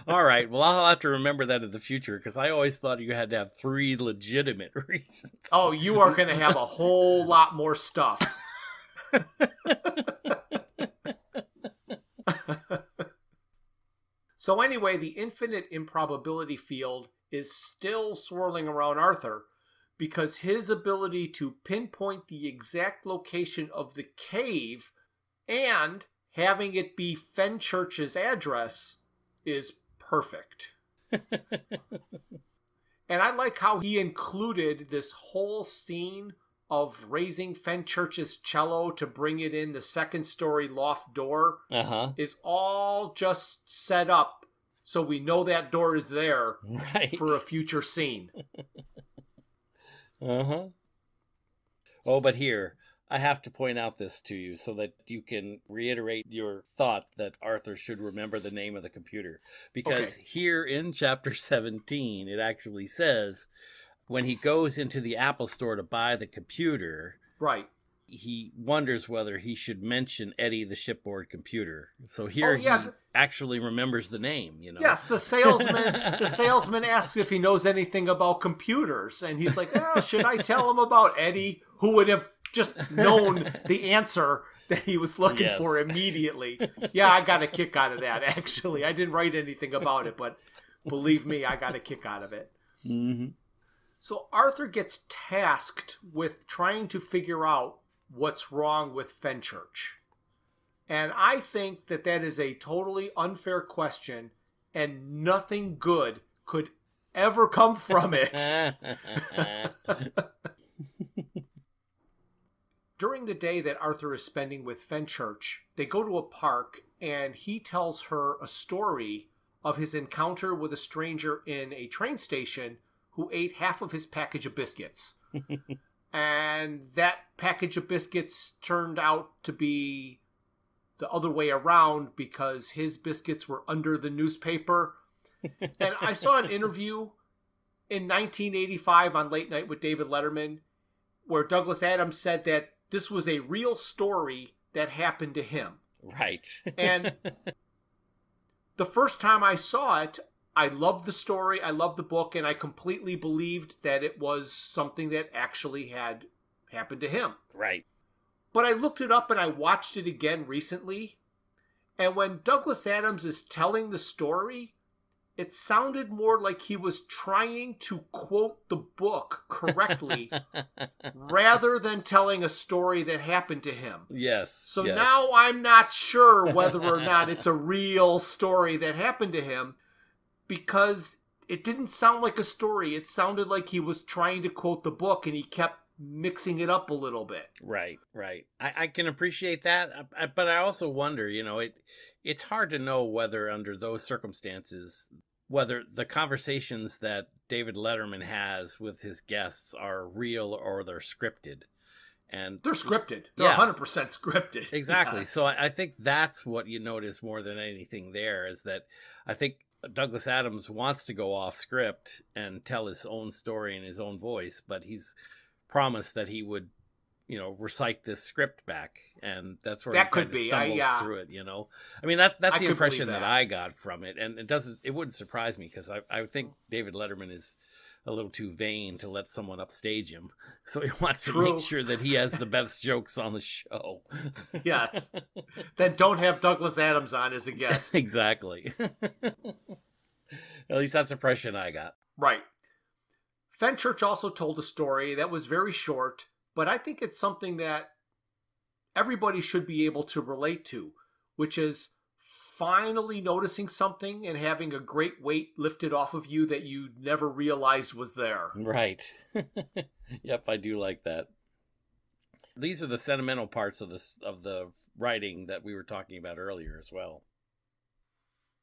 All right. Well, I'll have to remember that in the future because I always thought you had to have 3 legitimate reasons. Oh, you are going to have a whole lot more stuff. So anyway, the infinite improbability field is still swirling around Arthur because his ability to pinpoint the exact location of the cave and having it be Fenchurch's address is perfect. And I like how he included this whole scene of raising Fenchurch's cello to bring it in the second-story loft door is all just set up so we know that door is there right. for a future scene. Uh-huh. Oh, but here, I have to point out this to you so that you can reiterate your thought that Arthur should remember the name of the computer. Because here in chapter 17, it actually says when he goes into the Apple store to buy the computer, right, he wonders whether he should mention Eddie the shipboard computer. So here he actually remembers the name, you know. Yes, the salesman asks if he knows anything about computers, and he's like, should I tell him about Eddie, who would have just known the answer that he was looking for immediately. Yeah, I got a kick out of that, actually. I didn't write anything about it, but believe me, I got a kick out of it. Mm-hmm. So Arthur gets tasked with trying to figure out what's wrong with Fenchurch. And I think that that is a totally unfair question, and nothing good could ever come from it. During the day that Arthur is spending with Fenchurch, they go to a park, and he tells her a story of his encounter with a stranger in a train station who ate half of his package of biscuits. And that package of biscuits turned out to be the other way around because his biscuits were under the newspaper. And I saw an interview in 1985 on Late Night with David Letterman where Douglas Adams said that this was a real story that happened to him. Right. And the first time I saw it, I loved the story, I loved the book, and I completely believed that it was something that actually had happened to him. Right. But I looked it up and I watched it again recently, and when Douglas Adams is telling the story, it sounded more like he was trying to quote the book correctly rather than telling a story that happened to him. Yes. So now I'm not sure whether or not it's a real story that happened to him, because it didn't sound like a story. It sounded like he was trying to quote the book, and he kept mixing it up a little bit. Right, right. I can appreciate that, but I also wonder, you know, it's hard to know whether under those circumstances, whether the conversations that David Letterman has with his guests are real or they're scripted. And they're scripted. They're 100% scripted. Exactly. Yes. So I think that's what you notice more than anything there, is that I think Douglas Adams wants to go off script and tell his own story in his own voice, but he's promised that he would, you know, recite this script back, and that's where that he kind of stumbles through it, you know. I mean, that's the impression that I got from it, and it wouldn't surprise me, because I think David Letterman is a little too vain to let someone upstage him, so he wants to make sure that he has the best jokes on the show. Yes. Then don't have Douglas Adams on as a guest. Exactly. At least that's the impression I got. Right. Fenchurch also told a story that was very short, but I think it's something that everybody should be able to relate to, which is finally noticing something and having a great weight lifted off of you that you never realized was there. Right. Yep, I do like that. These are the sentimental parts of the writing that we were talking about earlier as well.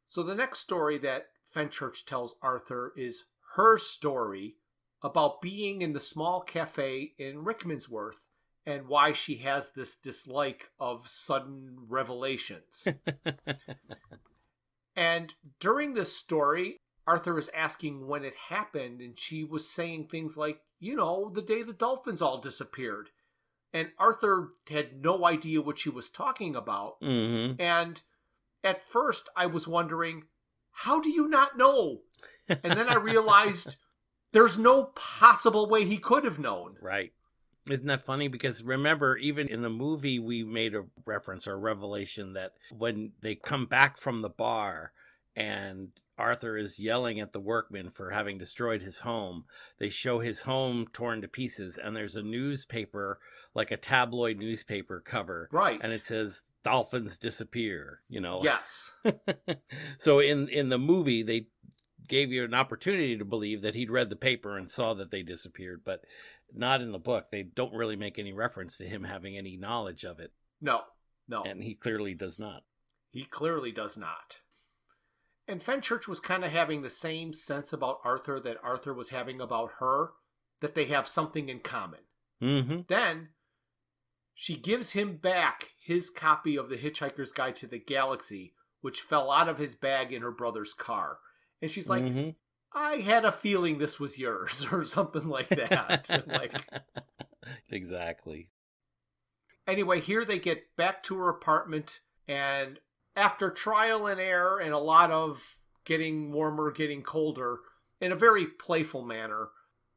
So the next story that Fenchurch tells Arthur is her story about being in the small cafe in Rickmansworth and why she has this dislike of sudden revelations. And during this story, Arthur is asking when it happened, and she was saying things like, you know, the day the dolphins all disappeared. And Arthur had no idea what she was talking about. Mm-hmm. And at first I was wondering, how do you not know? And then I realized there's no possible way he could have known. Right. Isn't that funny? Because remember, even in the movie, we made a reference or a revelation that when they come back from the bar and Arthur is yelling at the workmen for having destroyed his home, they show his home torn to pieces, and there's a newspaper, like a tabloid newspaper cover. Right. And it says, "Dolphins disappear," you know? Yes. So in the movie, they gave you an opportunity to believe that he'd read the paper and saw that they disappeared, but not in the book. They don't really make any reference to him having any knowledge of it. No. And he clearly does not. He clearly does not. And Fenchurch was kind of having the same sense about Arthur that Arthur was having about her, that they have something in common. Mm-hmm. Then she gives him back his copy of The Hitchhiker's Guide to the Galaxy, which fell out of his bag in her brother's car. And she's like, I had a feeling this was yours, or something like that. Like, exactly. Anyway, here they get back to her apartment, and after trial and error and a lot of getting warmer, getting colder, in a very playful manner,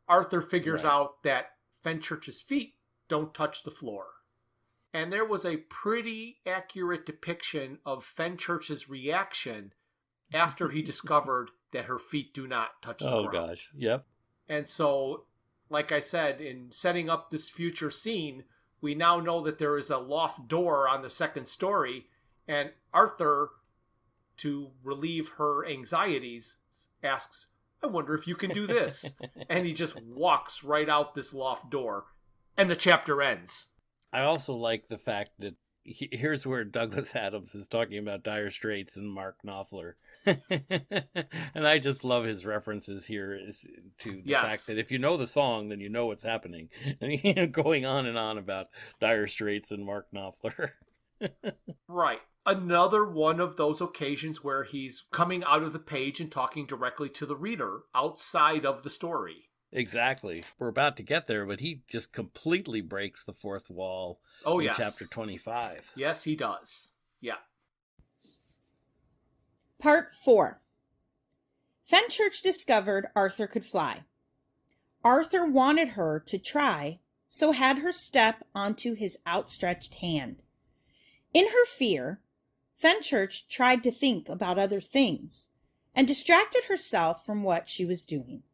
Arthur figures out that Fenchurch's feet don't touch the floor. And there was a pretty accurate depiction of Fenchurch's reaction after he discovered that her feet do not touch the ground. Oh, gosh. Yep. And so, like I said, in setting up this future scene, we now know that there is a loft door on the second story, and Arthur, to relieve her anxieties, asks, I wonder if you can do this. And he just walks right out this loft door, and the chapter ends. I also like the fact that here's where Douglas Adams is talking about Dire Straits and Mark Knopfler. And I just love his references here to the fact that if you know the song, then you know what's happening. And going on and on about Dire Straits and Mark Knopfler. Right. Another one of those occasions where he's coming out of the page and talking directly to the reader outside of the story. Exactly. We're about to get there, but he just completely breaks the fourth wall in chapter 25. Yes, he does. Yeah. Part 4. Fenchurch discovered Arthur could fly. Arthur wanted her to try, so had her step onto his outstretched hand. In her fear, Fenchurch tried to think about other things and distracted herself from what she was doing.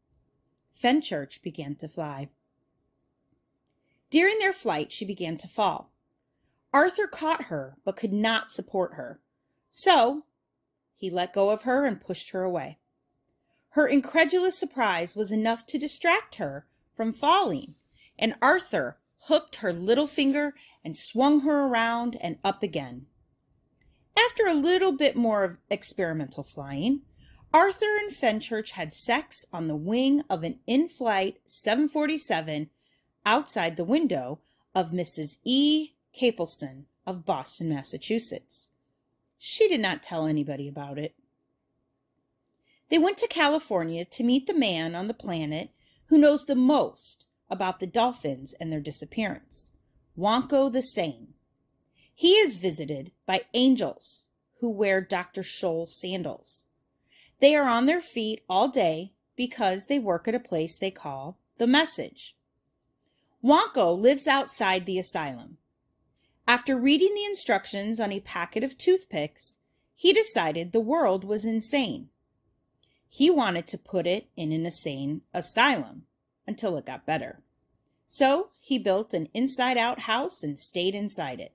Fenchurch began to fly. During their flight, she began to fall. Arthur caught her, but could not support her. So, he let go of her and pushed her away. Her incredulous surprise was enough to distract her from falling, and Arthur hooked her little finger and swung her around and up again. After a little bit more of experimental flying, Arthur and Fenchurch had sex on the wing of an in-flight 747 outside the window of Mrs. E. Capelson of Boston, Massachusetts. She did not tell anybody about it. They went to California to meet the man on the planet who knows the most about the dolphins and their disappearance, Wonko the Sane. He is visited by angels who wear Dr. Scholl sandals. They are on their feet all day because they work at a place they call The Message. Wonko lives outside the asylum. After reading the instructions on a packet of toothpicks, he decided the world was insane. He wanted to put it in an insane asylum until it got better. So he built an inside-out house and stayed inside it.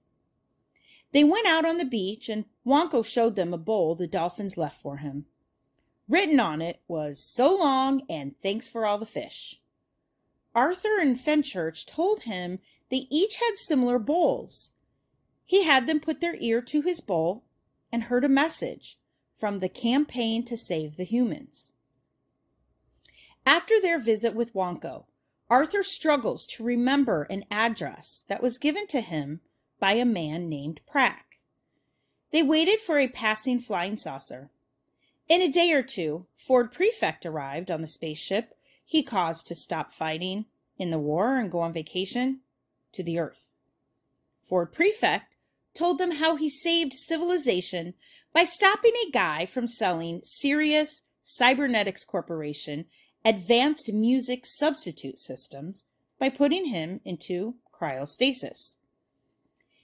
They went out on the beach and Wonko showed them a bowl the dolphins left for him. Written on it was, "So long and thanks for all the fish." Arthur and Fenchurch told him they each had similar bowls. He had them put their ear to his bowl and heard a message from the Campaign to Save the Humans. After their visit with Wonko, Arthur struggles to remember an address that was given to him by a man named Prack. They waited for a passing flying saucer. In a day or two, Ford Prefect arrived on the spaceship he caused to stop fighting in the war and go on vacation to the Earth. Ford Prefect told them how he saved civilization by stopping a guy from selling Sirius Cybernetics Corporation advanced music substitute systems by putting him into cryostasis.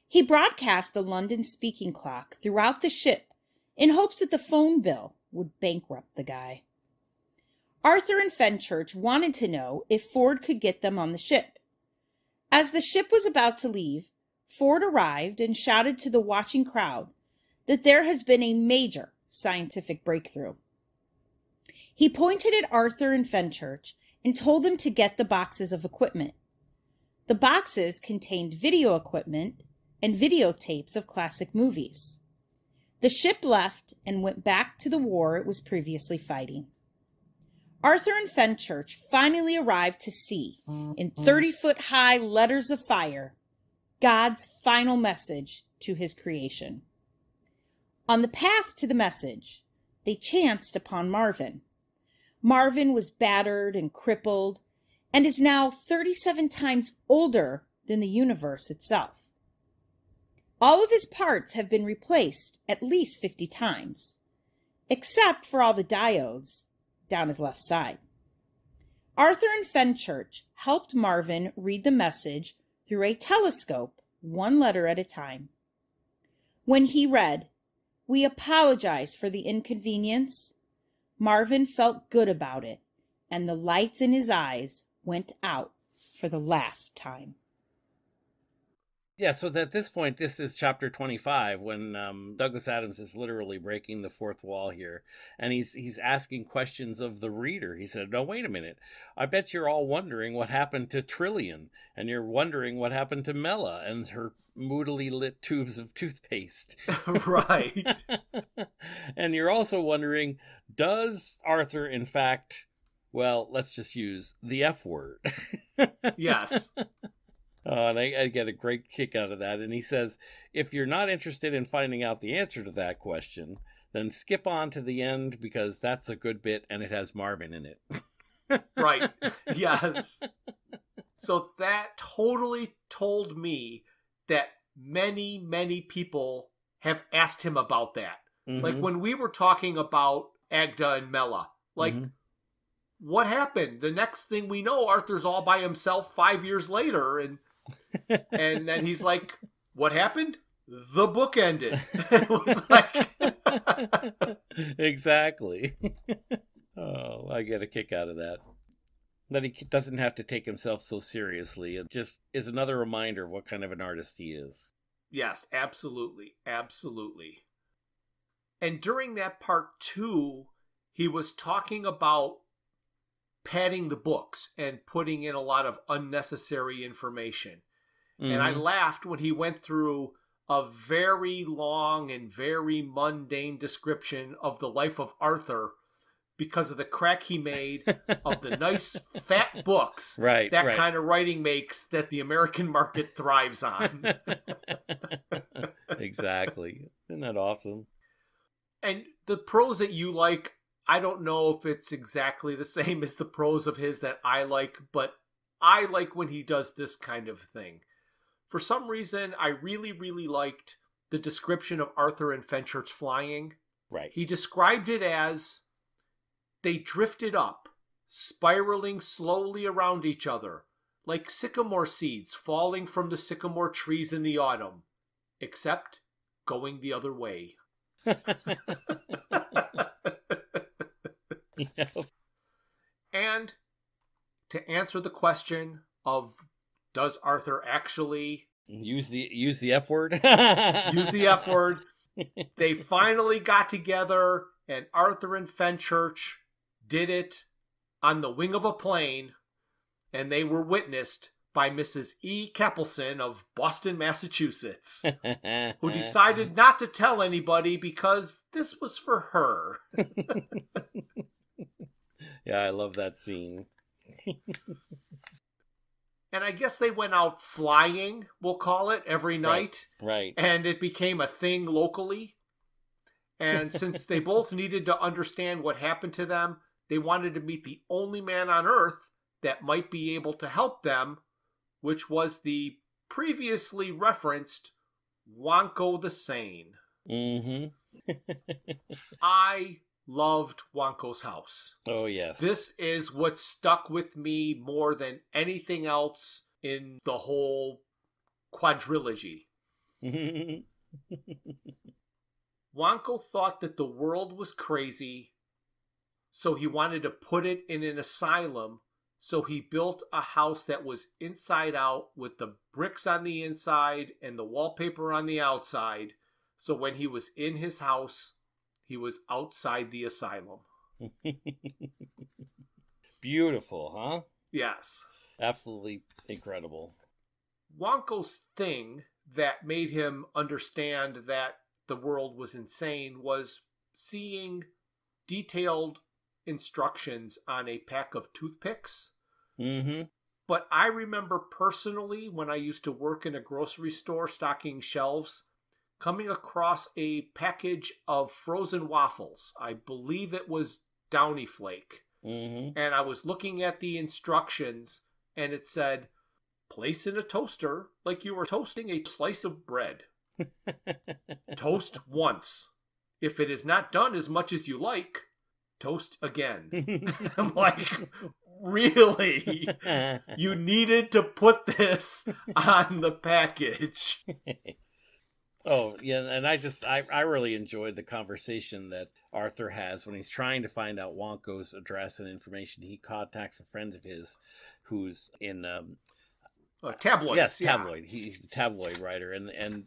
He broadcast the London speaking clock throughout the ship in hopes that the phone bill would bankrupt the guy. Arthur and Fenchurch wanted to know if Ford could get them on the ship. As the ship was about to leave, Ford arrived and shouted to the watching crowd that there has been a major scientific breakthrough. He pointed at Arthur and Fenchurch and told them to get the boxes of equipment. The boxes contained video equipment and videotapes of classic movies. The ship left and went back to the war it was previously fighting. Arthur and Fenchurch finally arrived to see, in 30-foot-high letters of fire, God's final message to his creation. On the path to the message, they chanced upon Marvin. Marvin was battered and crippled, and is now 37 times older than the universe itself. All of his parts have been replaced at least 50 times, except for all the diodes down his left side. Arthur and Fenchurch helped Marvin read the message through a telescope, one letter at a time. When he read, "We apologize for the inconvenience," Marvin felt good about it, and the lights in his eyes went out for the last time. Yeah, so at this point, this is chapter 25, when Douglas Adams is literally breaking the fourth wall here. And he's asking questions of the reader. He said, "No, wait a minute. I bet you're all wondering what happened to Trillian. And you're wondering what happened to Mela and her moodily lit tubes of toothpaste." Right. And you're also wondering, does Arthur, in fact, well, let's just use the F word. Yes. And I get a great kick out of that. And he says, if you're not interested in finding out the answer to that question, then skip on to the end, because that's a good bit and it has Marvin in it. Right. Yes. So that totally told me that many, many people have asked him about that. Mm-hmm. Like when we were talking about Agda and Mela, like, what happened? The next thing we know, Arthur's all by himself 5 years later, and then he's like, "What happened? The book ended." It was like, exactly. Oh, I get a kick out of that. That he doesn't have to take himself so seriously. It just is another reminder of what kind of an artist he is. yes, absolutely, absolutely. And during that part 2, he was talking about padding the books and putting in a lot of unnecessary information. Mm-hmm. And I laughed when he went through a very long and very mundane description of the life of Arthur because of the crack he made of the nice fat books right, that kind of writing makes that the American market thrives on. Exactly. Isn't that awesome? And the prose that you like, I don't know if it's exactly the same as the prose of his that I like, but I like when he does this kind of thing. For some reason, I really, really liked the description of Arthur and Fenchurch flying. Right. He described it as they drifted up, spiraling slowly around each other, like sycamore seeds falling from the sycamore trees in the autumn, except going the other way. Yeah. And to answer the question of, does Arthur actually use the F word? Use the F word. They finally got together, and Arthur and Fenchurch did it on the wing of a plane, and they were witnessed by Mrs. E. Keppelson of Boston, Massachusetts, who decided not to tell anybody because this was for her. Yeah, I love that scene. And I guess they went out flying, we'll call it, every night. Right. And it became a thing locally. And since they both needed to understand what happened to them, they wanted to meet the only man on Earth that might be able to help them, which was the previously referenced Wonko the Sane. Mm-hmm. I loved Wonko's house. Oh, yes. This is what stuck with me more than anything else in the whole quadrilogy. Wonko thought that the world was crazy, so he wanted to put it in an asylum. So he built a house that was inside out with the bricks on the inside and the wallpaper on the outside. So when he was in his house, he was outside the asylum. Beautiful, huh? Yes. Absolutely incredible. Wonko's thing that made him understand that the world was insane was seeing detailed instructions on a pack of toothpicks. Mm-hmm. But I remember personally, when I used to work in a grocery store stocking shelves, coming across a package of frozen waffles. I believe it was Downy Flake. Mm-hmm. And I was looking at the instructions, and it said, place in a toaster like you were toasting a slice of bread. Toast once. If it is not done as much as you like, toast again. I'm like, really? You needed to put this on the package. Oh, yeah, and I really enjoyed the conversation that Arthur has when he's trying to find out Wonko's address and information. He contacts a friend of his who's in tabloid. Yes, tabloid. Yeah. He's a tabloid writer, and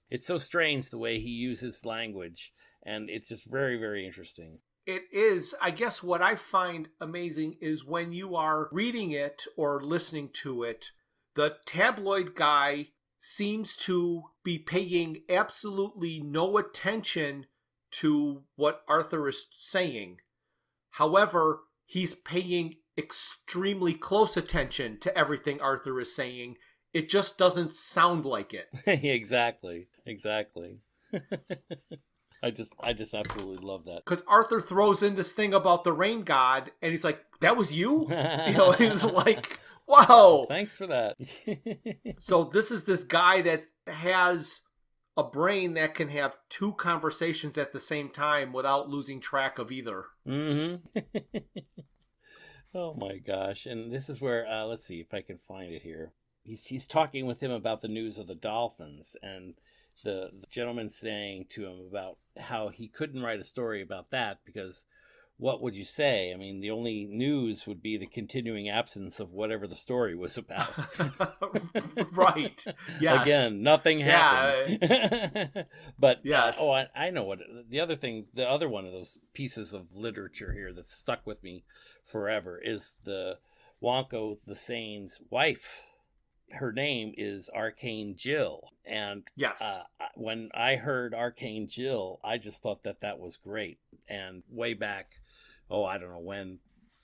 it's so strange the way he uses language, and it's just very, very interesting. It is. I guess what I find amazing is when you are reading it or listening to it, the tabloid guy seems to be paying absolutely no attention to what Arthur is saying. However, he's paying extremely close attention to everything Arthur is saying. It just doesn't sound like it. Exactly. I just absolutely love that. Because Arthur throws in this thing about the rain god, and he's like, that was you? He was like, wow. Thanks for that. So this is this guy that has a brain that can have two conversations at the same time without losing track of either. Mm-hmm. Oh my gosh. And this is where, let's see if I can find it here. He's talking with him about the news of the dolphins, and the gentleman saying to him about how he couldn't write a story about that because what would you say? I mean, the only news would be the continuing absence of whatever the story was about. Right. Yes. Again, nothing happened. Yeah. But, yes. I know what the other one of those pieces of literature here that's stuck with me forever is the Wonko the Sane's wife. Her name is Arcane Jill. And yes. When I heard Arcane Jill, I just thought that was great. And way back, I don't know when,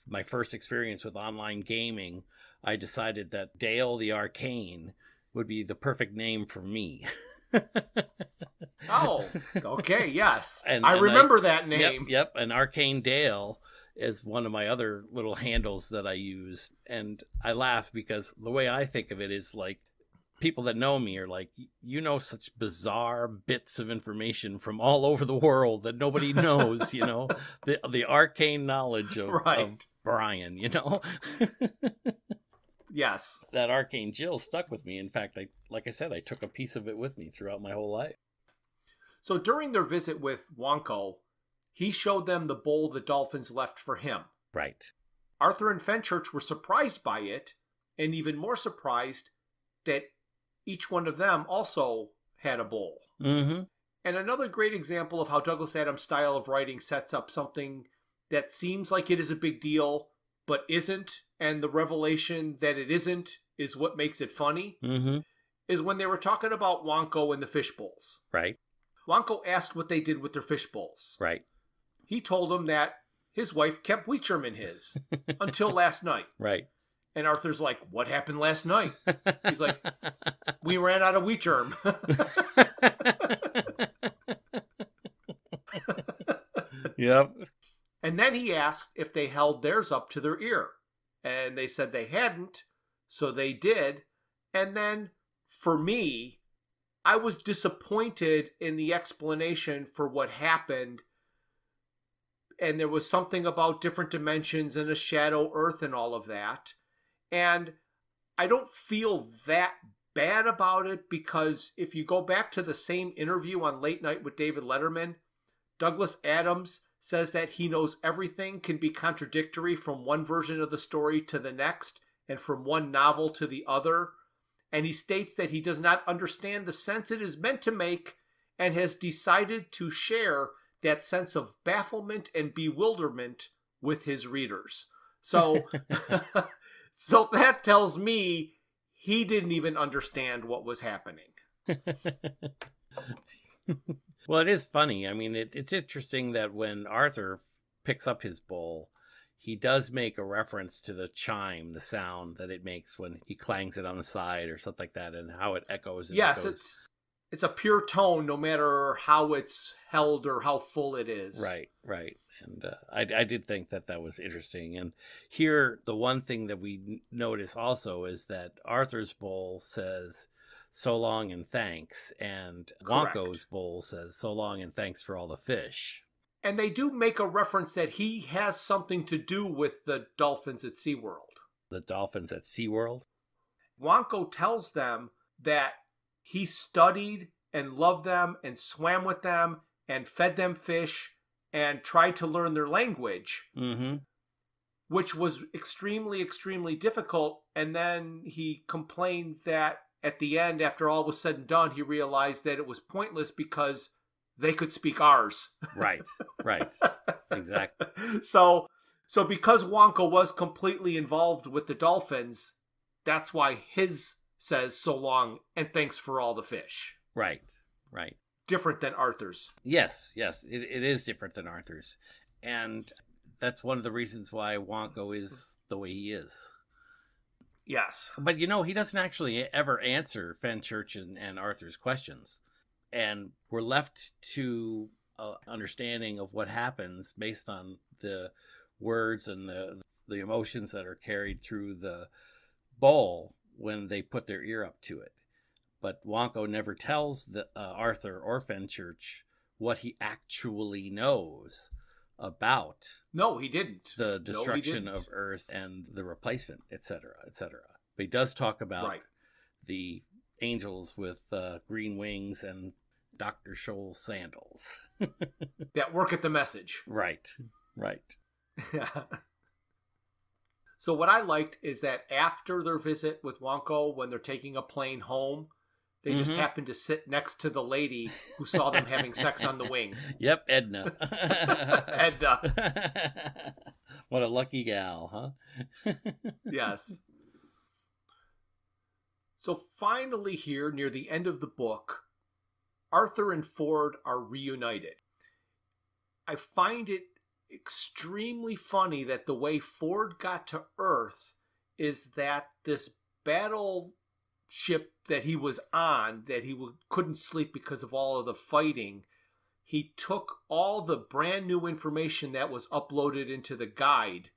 my first experience with online gaming, I decided that Dale the Arcane would be the perfect name for me. Oh, okay, yes. I remember that name. Yep, and Arcane Dale is one of my other little handles that I use. And I laugh because the way I think of it is like, people that know me are like, such bizarre bits of information from all over the world that nobody knows, the arcane knowledge of Bryan, Yes. That Arcane Jill stuck with me. In fact, like I said, I took a piece of it with me throughout my whole life. So during their visit with Wonko, he showed them the bowl the dolphins left for him. Right. Arthur and Fenchurch were surprised by it, and even more surprised that each one of them also had a bowl. Mm-hmm. And another great example of how Douglas Adams' style of writing sets up something that seems like it is a big deal, but isn't, and the revelation that it isn't is what makes it funny, is when they were talking about Wonko and the fish bowls. Right. Wonko asked what they did with their fish bowls. Right. He told them that his wife kept wheat germ in his until last night. Right. And Arthur's like, what happened last night? He's like, we ran out of wheat germ. Yep. And then he asked if they held theirs up to their ear. And they said they hadn't, so they did. And then, for me, I was disappointed in the explanation for what happened. And there was something about different dimensions and a shadow earth and all of that. And I don't feel that bad about it because if you go back to the same interview on Late Night with David Letterman, Douglas Adams says that he knows everything can be contradictory from one version of the story to the next and from one novel to the other. And he states that he does not understand the sense it is meant to make and has decided to share that sense of bafflement and bewilderment with his readers. So, so that tells me he didn't even understand what was happening. Well, it is funny. I mean, it's interesting that when Arthur picks up his bowl, he does make a reference to the chime, the sound that it makes when he clangs it on the side or something like that, and how it echoes. And yes, echoes. It's a pure tone, no matter how it's held or how full it is. Right, right. And I did think that was interesting. And here, the one thing that we notice also is that Arthur's bowl says, "So long and thanks," and Correct. Wonko's bowl says, "So long and thanks for all the fish." And they do make a reference that he has something to do with the dolphins at SeaWorld. The dolphins at SeaWorld? Wonko tells them that he studied and loved them and swam with them and fed them fish and tried to learn their language, which was extremely, extremely difficult. And then he complained that at the end, after all was said and done, he realized that it was pointless because they could speak ours. Right, right. Exactly. So because Wonko was completely involved with the dolphins, that's why his says "so long and thanks for all the fish." Right, right. Different than Arthur's. Yes, it is different than Arthur's. And that's one of the reasons why Wonko is the way he is. Yes. But, he doesn't actually ever answer Fenchurch and Arthur's questions. And we're left to understanding of what happens based on the words and the emotions that are carried through the bowl when they put their ear up to it. But Wonko never tells Arthur or Fenchurch what he actually knows about. No, he didn't. The destruction of Earth and the replacement, etc., etc. But he does talk about the angels with green wings and Dr. Scholl's sandals. That work at the message. Right, right. So what I liked is that after their visit with Wonko, when they're taking a plane home, they just happened to sit next to the lady who saw them having sex on the wing. Yep, Edna. Edna. What a lucky gal, huh? Yes. So finally here, near the end of the book, Arthur and Ford are reunited. I find it extremely funny that the way Ford got to Earth is that this battleship that he was on, that he couldn't sleep because of all of the fighting, he took all the brand new information that was uploaded into the guide,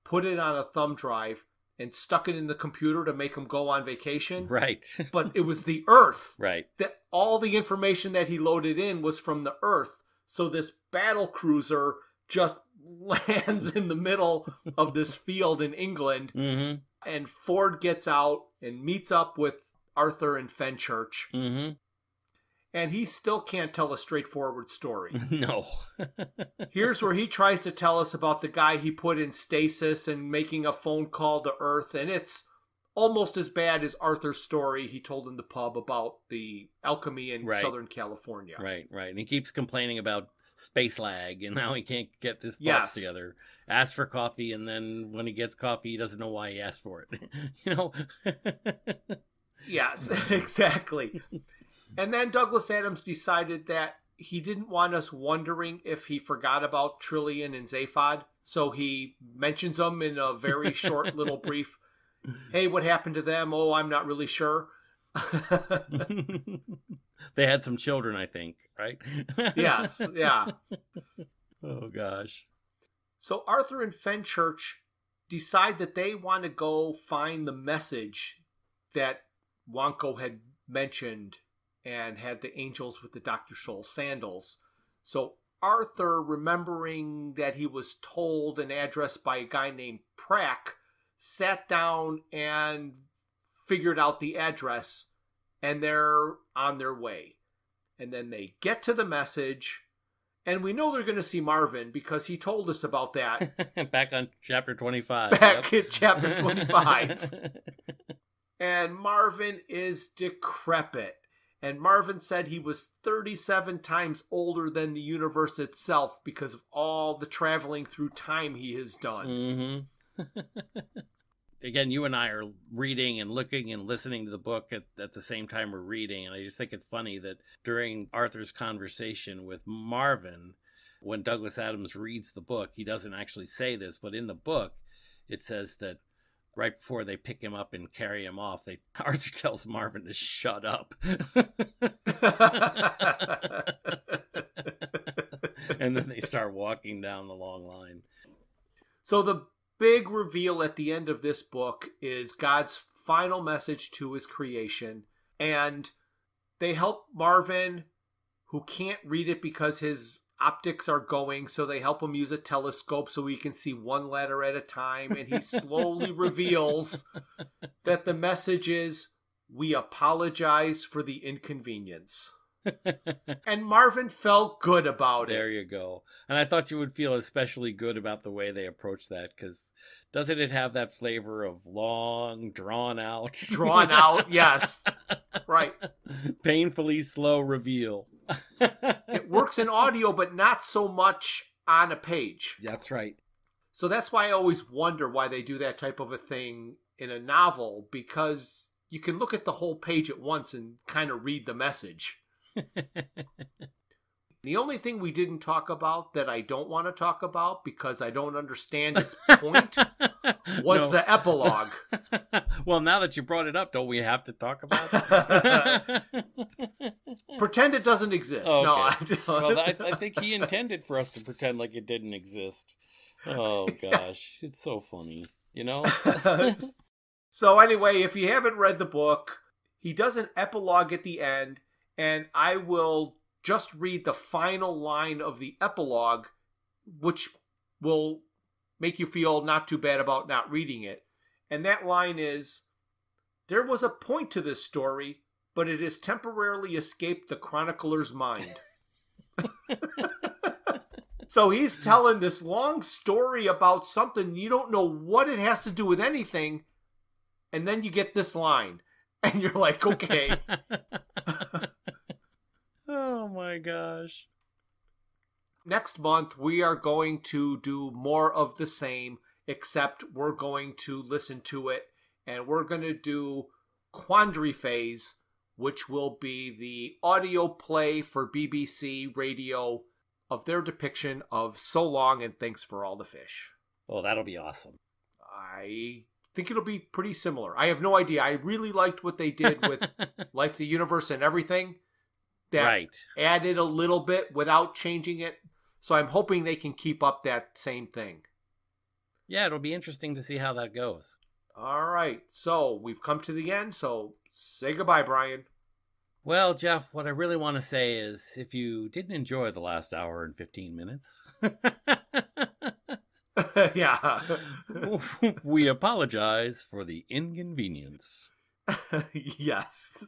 put it on a thumb drive, and stuck it in the computer to make him go on vacation. Right. But it was the Earth. Right. That all the information that he loaded in was from the Earth. So this battle cruiser just lands in the middle of this field in England. And Ford gets out and meets up with Arthur and Fenchurch. And he still can't tell a straightforward story. No. Here's where he tries to tell us about the guy he put in stasis and making a phone call to Earth. And it's almost as bad as Arthur's story he told in the pub about the alchemy in Southern California. Right. And he keeps complaining about space lag and how he can't get his thoughts together. Asks for coffee, and then when he gets coffee, he doesn't know why he asked for it. Yes, exactly. And then Douglas Adams decided that he didn't want us wondering if he forgot about Trillian and Zaphod, so he mentions them in a very short little brief, "Hey, what happened to them? Oh, I'm not really sure." They had some children, I think, right? Yes, yeah. Oh, gosh. So Arthur and Fenchurch decide that they want to go find the message that Wonko had mentioned and had the angels with the Dr. Scholl sandals. So Arthur, remembering that he was told an address by a guy named Prack, sat down and figured out the address, and they're on their way. And then they get to the message, and we know they're going to see Marvin because he told us about that. Back on chapter 25. Back in chapter 25. And Marvin is decrepit. And Marvin said he was 37 times older than the universe itself because of all the traveling through time he has done. again, you and I are reading and looking and listening to the book at the same time we're reading. And I just think it's funny that during Arthur's conversation with Marvin, when Douglas Adams reads the book, he doesn't actually say this, but in the book, it says that right before they pick him up and carry him off, Arthur tells Marvin to shut up. And then they start walking down the long line. So the big reveal at the end of this book is God's final message to his creation. And they help Marvin, who can't read it because his optics are going, so they help him use a telescope so he can see one letter at a time. And he slowly reveals that the message is, "We apologize for the inconvenience." And Marvin felt good about it. There you go. And I thought you would feel especially good about the way they approach that, because doesn't it have that flavor of long, drawn out? Drawn out, yes. Right. Painfully slow reveal. It works in audio, but not so much on a page. That's right. So that's why I always wonder why they do that type of a thing in a novel, because you can look at the whole page at once and kind of read the message. The only thing we didn't talk about that I don't want to talk about because I don't understand its point was the epilogue. Well, now that you brought it up, don't we have to talk about it? Pretend it doesn't exist. Okay. No, I don't. Well, I think he intended for us to pretend like it didn't exist. Oh, gosh. It's so funny, you know? So anyway, if you haven't read the book, he does an epilogue at the end, and I will just read the final line of the epilogue, which will make you feel not too bad about not reading it. And that line is, "There was a point to this story, but it has temporarily escaped the chronicler's mind." So he's telling this long story about something you don't know what it has to do with anything, and then you get this line, and you're like, okay. Oh my gosh. Next month, we are going to do more of the same, except we're going to listen to it, and we're going to do Quandary Phase, which will be the audio play for BBC Radio of their depiction of So Long and Thanks for All the Fish. Oh, that'll be awesome. I think it'll be pretty similar. I have no idea. I really liked what they did with Life, the Universe, and Everything. That right. Added a little bit without changing it. So I'm hoping they can keep up that same thing. Yeah, it'll be interesting to see how that goes. All right. So we've come to the end. So say goodbye, Bryan. Well, Jeff, what I really want to say is if you didn't enjoy the last hour and 15 minutes... Yeah. We apologize for the inconvenience. Yes.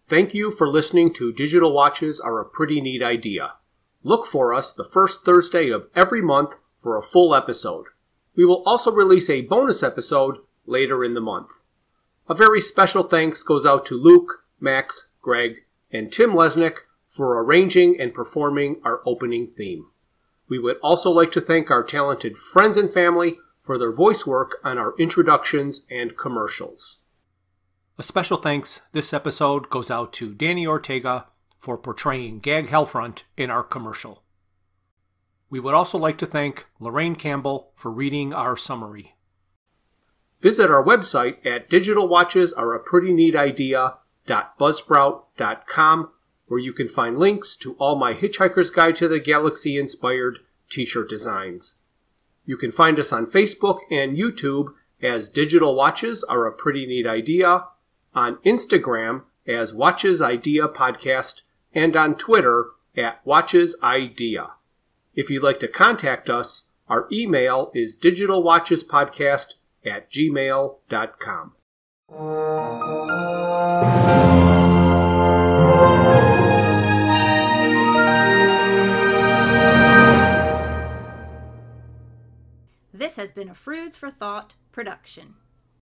Thank you for listening to Digital Watches Are a Pretty Neat Idea. Look for us the first Thursday of every month for a full episode. We will also release a bonus episode later in the month. A very special thanks goes out to Luke, Max, Greg, and Tim Lesnick for arranging and performing our opening theme. We would also like to thank our talented friends and family for their voice work on our introductions and commercials. A special thanks this episode goes out to Danny Ortega for portraying Gag Hellfront in our commercial. We would also like to thank Lorraine Campbell for reading our summary. Visit our website at digitalwatchesareaprettyneatidea.buzzsprout.com, where you can find links to all my Hitchhiker's Guide to the Galaxy inspired t-shirt designs. You can find us on Facebook and YouTube as Digital Watches Are a Pretty Neat Idea, on Instagram as Watches Idea Podcast, and on Twitter at Watches Idea. If you'd like to contact us, our email is digitalwatchespodcast@gmail.com. This has been a Froods for Thought production.